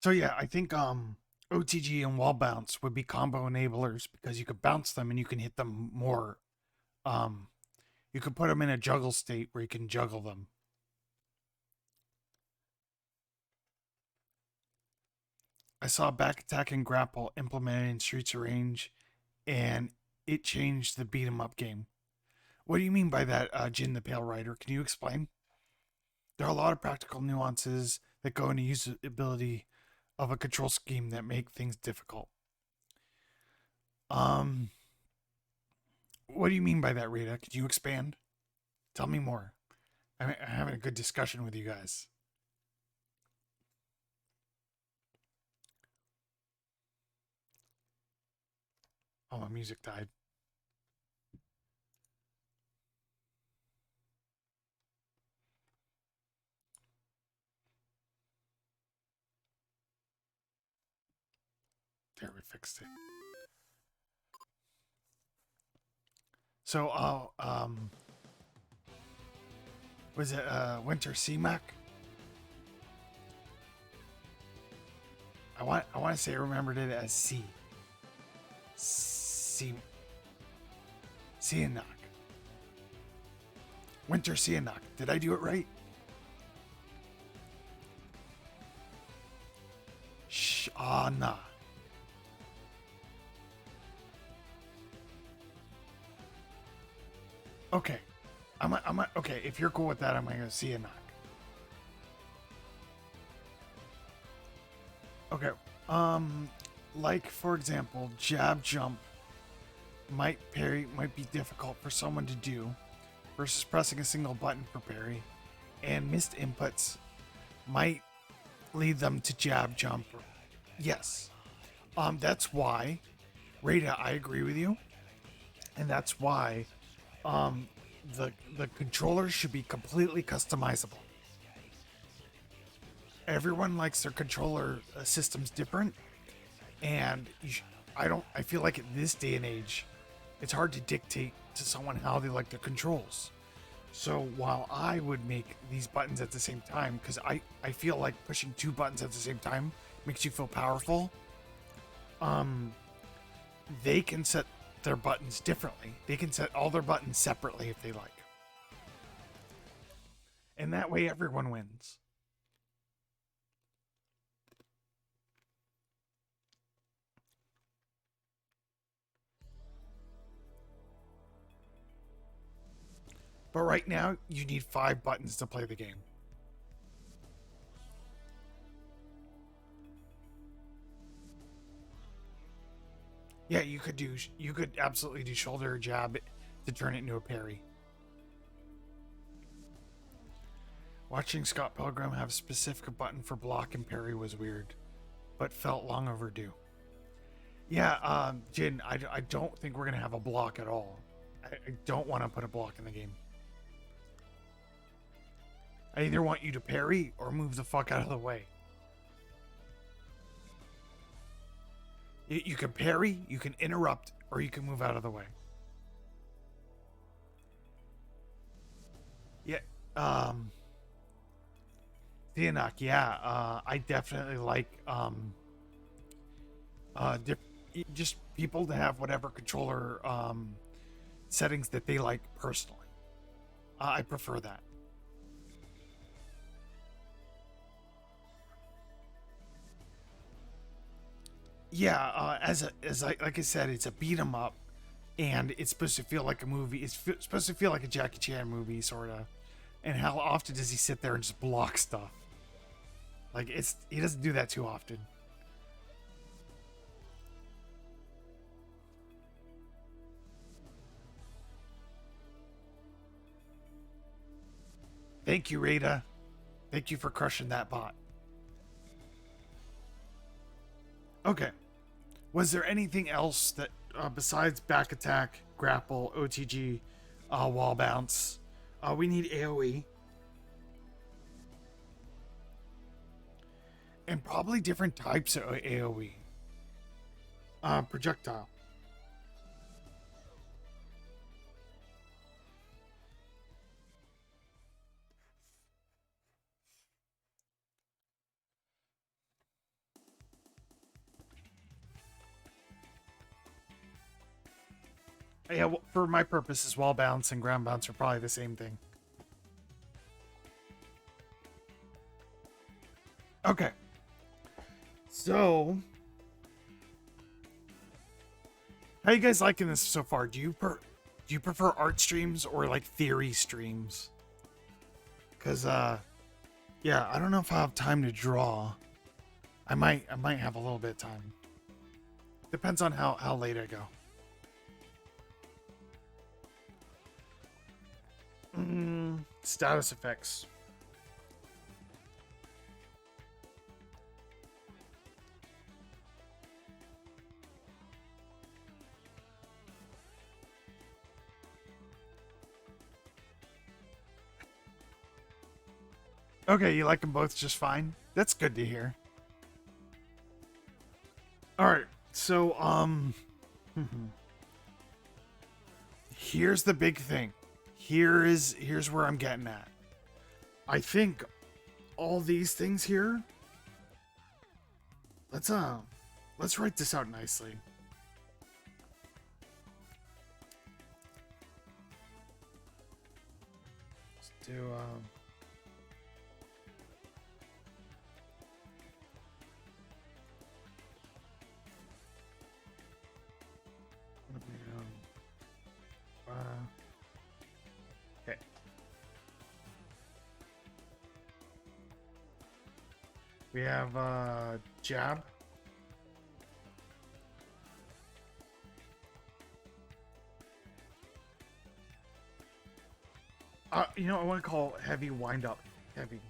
So yeah, I think OTG and wall bounce would be combo enablers because you could bounce them and you can hit them more. Um, you could put them in a juggle state where you can juggle them. I saw back attack and grapple implemented in Streets of Rage, and it changed the beat 'em up game. What do you mean by that, Jin the Pale Rider? Can you explain? There are a lot of practical nuances that go into usability of a control scheme that make things difficult. Um, what do you mean by that, Rita? Could you expand? Tell me more. I'm having a good discussion with you guys. Oh, my music died. There, we fixed it. So, was it Winter Sspp? I want to say I remembered it as Sspp. Winter Sspp. Did I do it right? Nah. Okay. Okay, if you're cool with that, I'm gonna see a knock. Okay. Like for example, jab jump might be difficult for someone to do versus pressing a single button for parry, and missed inputs might lead them to jab jump. Yes. That's why, Rita, I agree with you, and that's why the controller should be completely customizable. Everyone likes their controller systems different, and I feel like at this day and age, it's hard to dictate to someone how they like their controls. So while I would make these buttons at the same time, because I feel like pushing two buttons at the same time makes you feel powerful, they can set their buttons differently. They can set all their buttons separately if they like. And that way everyone wins. But right now, you need 5 buttons to play the game. Yeah, you could absolutely do shoulder jab to turn it into a parry. Watching Scott Pilgrim have a specific button for block and parry was weird, but felt long overdue. Yeah, Jin, I don't think we're gonna have a block at all. I don't want to put a block in the game. I either want you to parry or move the fuck out of the way. You can parry, you can interrupt, or you can move out of the way. Yeah, Theonock, yeah, I definitely like, just people to have whatever controller, settings that they like personally. I prefer that. Yeah, like I said, it's a beat 'em up, and it's supposed to feel like a movie. It's supposed to feel like a Jackie Chan movie, sort of. And how often does he sit there and just block stuff? Like he doesn't do that too often. Thank you, Rita. Thank you for crushing that bot. Okay. Was there anything else that besides back attack, grapple, OTG, wall bounce? We need AoE. And probably different types of AoE. Projectile. Yeah, well, for my purposes, wall bounce and ground bounce are probably the same thing. Okay. So, how you guys liking this so far? Do you prefer art streams or like theory streams? Cause yeah, I don't know if I have time to draw. I might have a little bit of time. Depends on how late I go. Status effects. Okay, you like them both just fine. That's good to hear. All right, so here's the big thing. Here's where I'm getting at. I think all these things here. Let's write this out nicely. Let's do okay. We have jab. You know, I want to call heavy wind up heavy.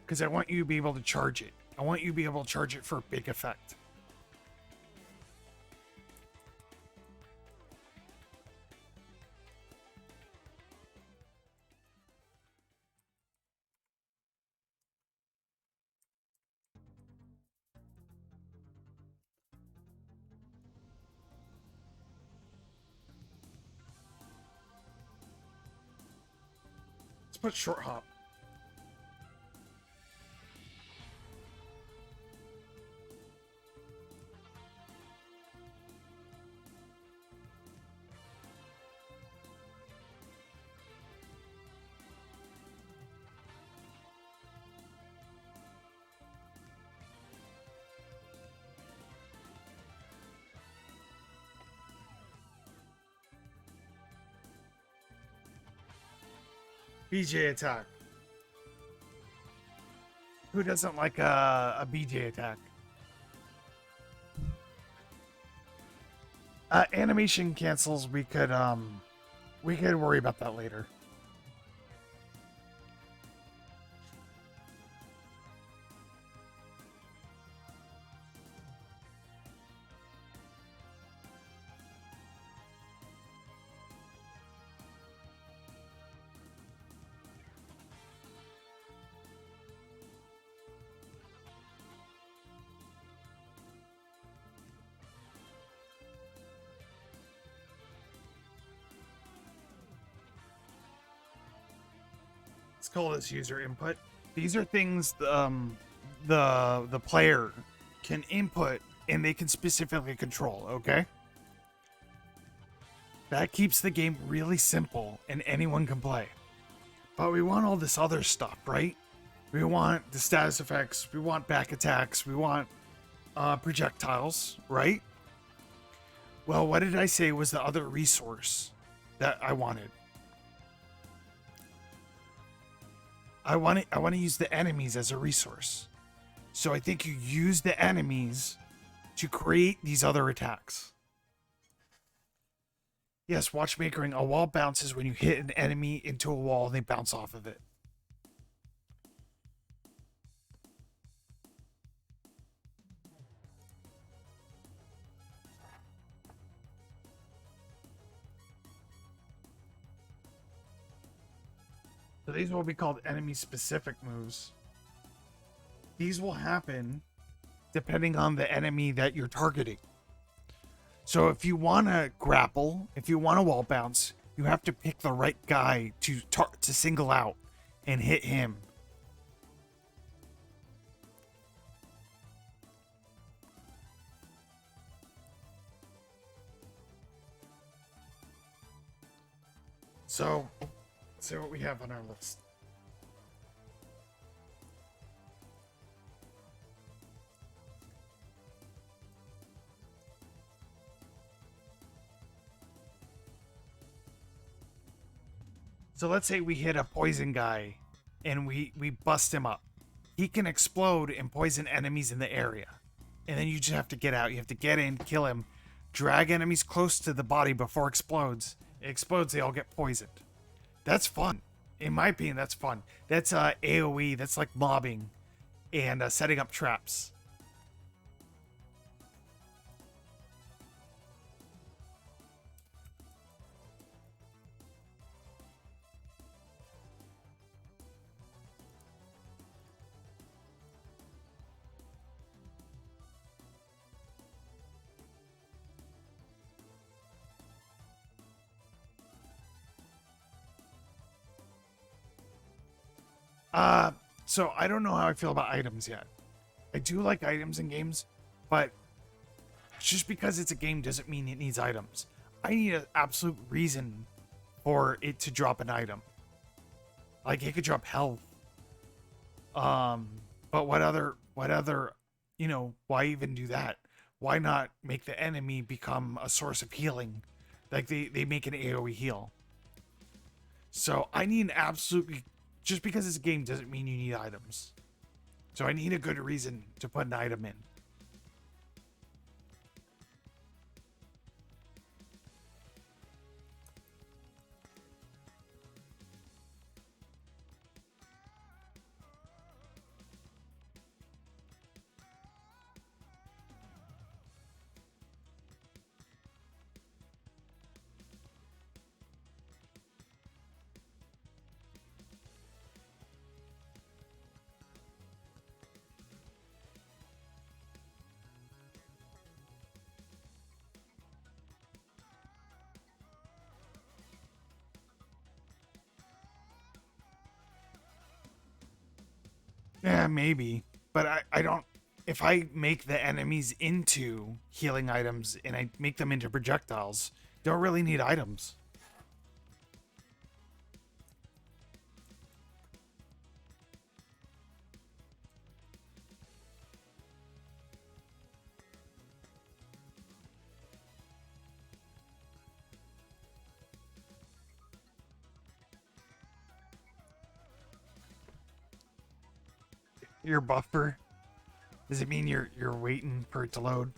Because I want you to be able to charge it. I want you to be able to charge it for a big effect. Let's put short hop. BJ attack. Who doesn't like a BJ attack? Animation cancels. We could worry about that later. Let's call this user input. These are things the player can input and they can specifically control, okay? That keeps the game really simple and anyone can play. But we want all this other stuff, right? We want the status effects, we want back attacks, we want projectiles, right? Well, what did I say was the other resource that I wanted? I want to use the enemies as a resource. So I think you use the enemies to create these other attacks. Yes, watchmakering. A wall bounces when you hit an enemy into a wall and they bounce off of it. So these will be called enemy-specific moves. These will happen depending on the enemy that you're targeting. So if you want to grapple, if you want to wall bounce, you have to pick the right guy to single out and hit him. So, let's see what we have on our list. So let's say we hit a poison guy and we bust him up. He can explode and poison enemies in the area. And then you just have to get out. You have to get in, kill him, drag enemies close to the body before it explodes. It explodes, they all get poisoned. That's fun. In my opinion, that's fun. That's AoE, that's like mobbing and setting up traps. So I don't know how I feel about items yet. I do like items in games, but just because it's a game doesn't mean it needs items. I need an absolute reason for it to drop an item. Like it could drop health. But what other, why even do that? Why not make the enemy become a source of healing? Like they make an AoE heal. So I need an absolutely, just because it's a game doesn't mean you need items. So I need a good reason to put an item in. Yeah, maybe. But I don't. If I make the enemies into healing items and I make them into projectiles, don't really need items. Your buffer. Does it mean you're waiting for it to load?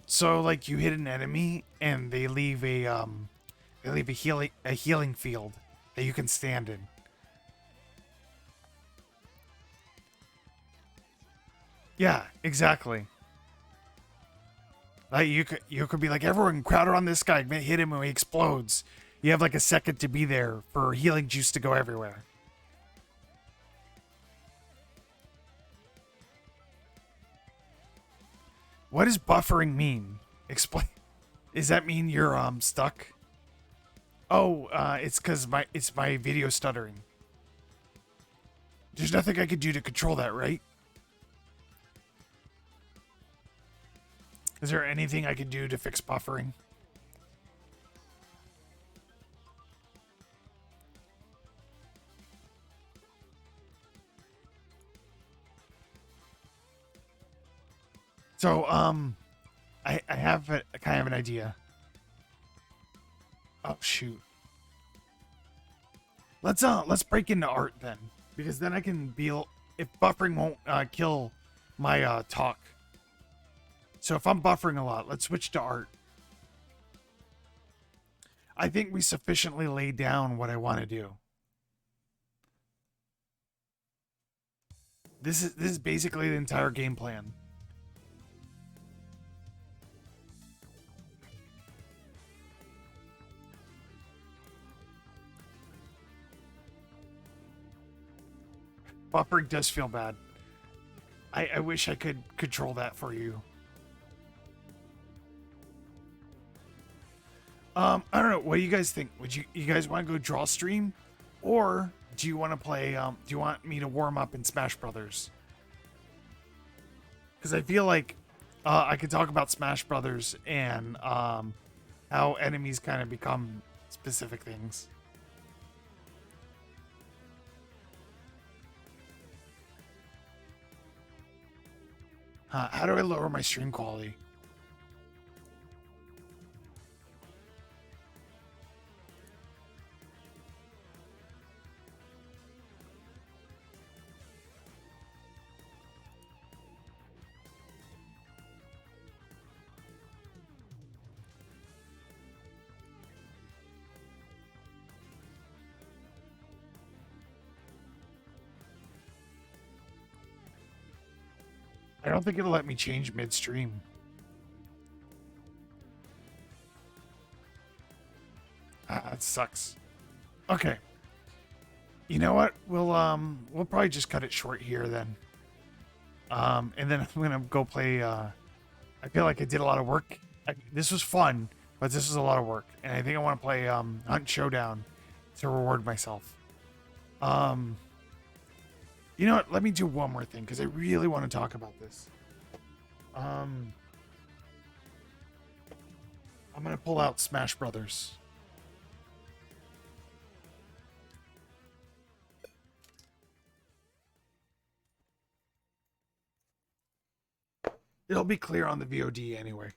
So like you hit an enemy and they leave a healing field that you can stand in. Yeah, exactly. Like you could be like, everyone crowd around this guy, hit him when he explodes. You have like a second to be there for healing juice to go everywhere. What does buffering mean? Explain. Does that mean you're stuck? Oh, it's because my video stuttering. There's nothing I could do to control that, right? Is there anything I could do to fix buffering? So, I have a kind of an idea. Oh shoot. Let's break into art then, because then I can be if buffering won't kill my talk. So if I'm buffering a lot, let's switch to art. I think we sufficiently laid down what I want to do. This is basically the entire game plan. Buffering does feel bad. I wish I could control that for you. I don't know. What do you guys think? Would you guys want to go draw stream, or do you want to play? Do you want me to warm up in Smash Brothers? Because I feel like I could talk about Smash Brothers and how enemies kind of become specific things. How do I lower my stream quality? I don't think it'll let me change midstream. that sucks. Okay. You know what? We'll probably just cut it short here then. And then I'm gonna go play. I feel like I did a lot of work. This was fun, but this was a lot of work, and I think I want to play Hunt Showdown to reward myself. Um, you know what? Let me do one more thing because I really want to talk about this. I'm gonna pull out Smash Brothers. It'll be clear on the VOD anyway.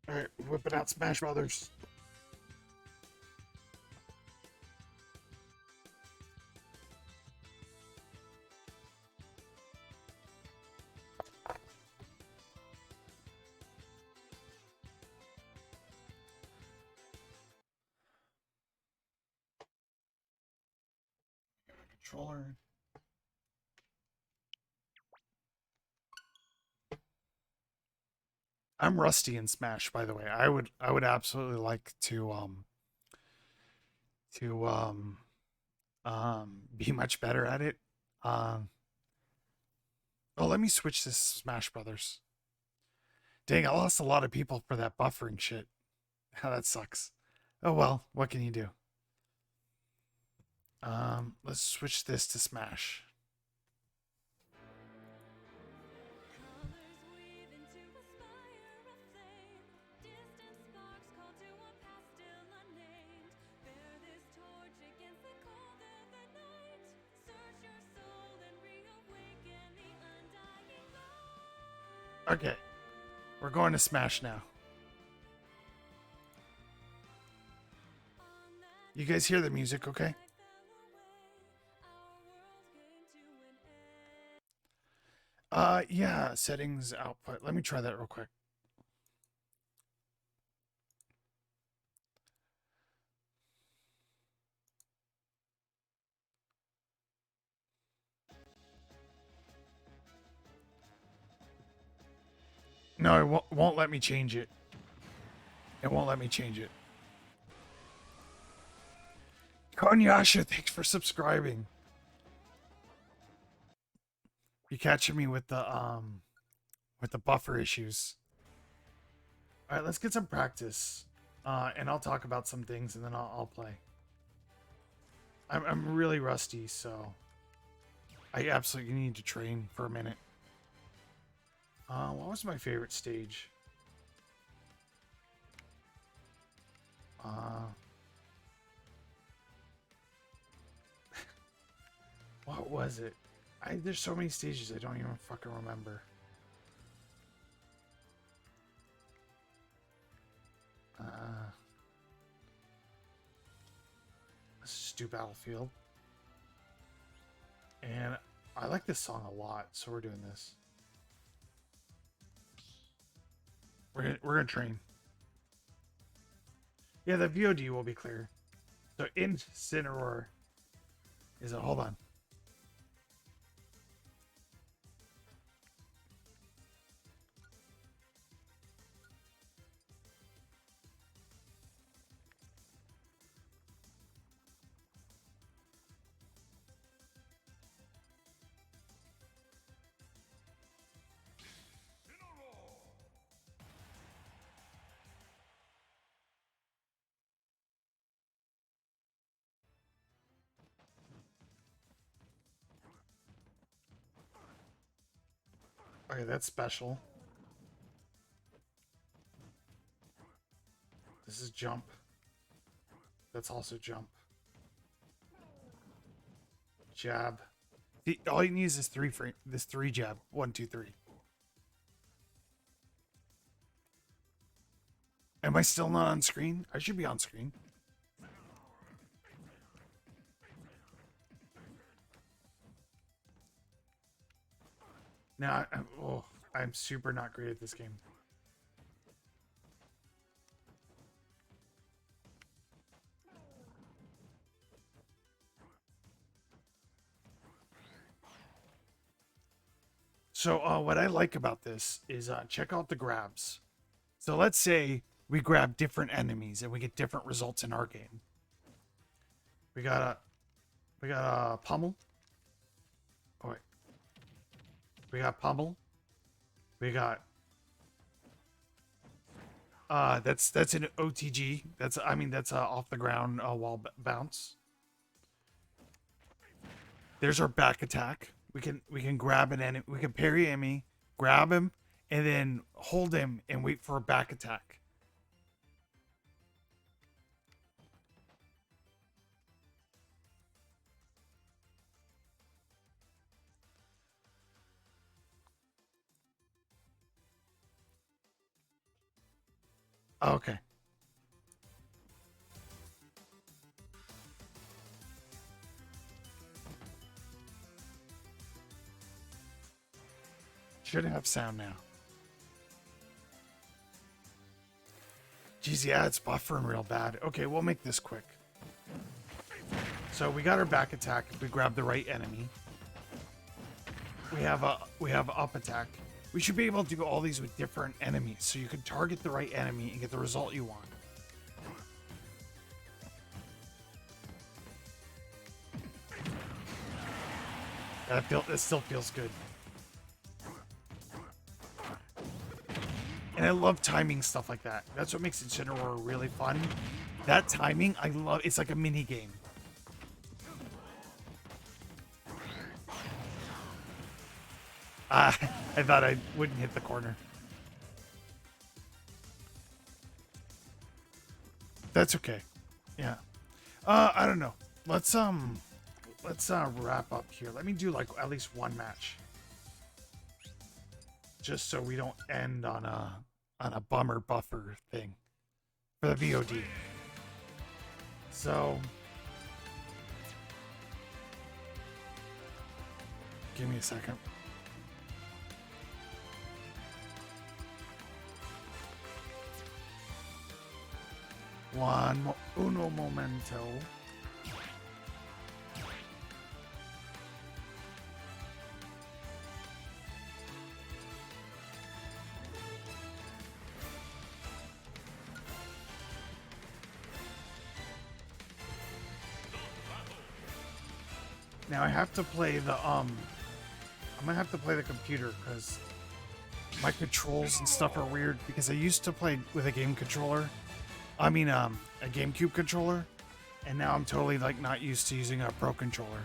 All right, whipping out Smash Brothers. Controller. I'm rusty in Smash, by the way. I would absolutely like to be much better at it. Um oh, let me switch this to Smash Brothers. Dang, I lost a lot of people for that buffering shit. That sucks. Oh well, what can you do? Let's switch this to Smash. Okay, we're going to Smash now. You guys hear the music, okay? Yeah, settings, output. Let me try that real quick. No, it won't let me change it. It won't let me change it. Konyasha, thanks for subscribing. You're catching me with the buffer issues. All right, let's get some practice. And I'll talk about some things and then I'll play. I'm really rusty, so I absolutely need to train for a minute. What was my favorite stage? What was it? There's so many stages I don't even fucking remember. Let's just do Battlefield. And I like this song a lot, so we're doing this. We're gonna train. Yeah, the VOD will be clear. So Incineroar is a hold on. Okay, that's special. This is jump. That's also jump. Jab. All you need is this three jab. 1, 2, 3. Am I still not on screen? I should be on screen. Now, I'm super not great at this game. So what I like about this is check out the grabs. So let's say we grab different enemies and we get different results in our game. We got a pummel. Oh wait. We got pummel. We got that's an OTG. That's that's a off the ground wall bounce. There's our back attack. We can grab an enemy. We can parry enemy, grab him, and then hold him and wait for a back attack. Okay. Should have sound now. Geez, yeah, it's buffering real bad. Okay, we'll make this quick. So we got our back attack if we grab the right enemy. We have up attack. We should be able to do all these with different enemies, so you can target the right enemy and get the result you want. That still feels good. And I love timing stuff like that. That's what makes Incineroar really fun. That timing, I love. It's like a mini game. I thought I wouldn't hit the corner. That's okay. Yeah. I don't know. Let's wrap up here. Let me do like at least one match. Just so we don't end on a bummer buffer thing for the VOD. So give me a second. Uno momento. Now I have to play the I'm gonna have to play the computer because my controls and stuff are weird because I used to play with a game controller. I mean a GameCube controller, and now I'm totally like not used to using a Pro controller.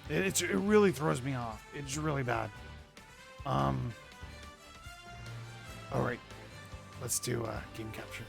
It really throws me off. It's really bad. All right, let's do game capture.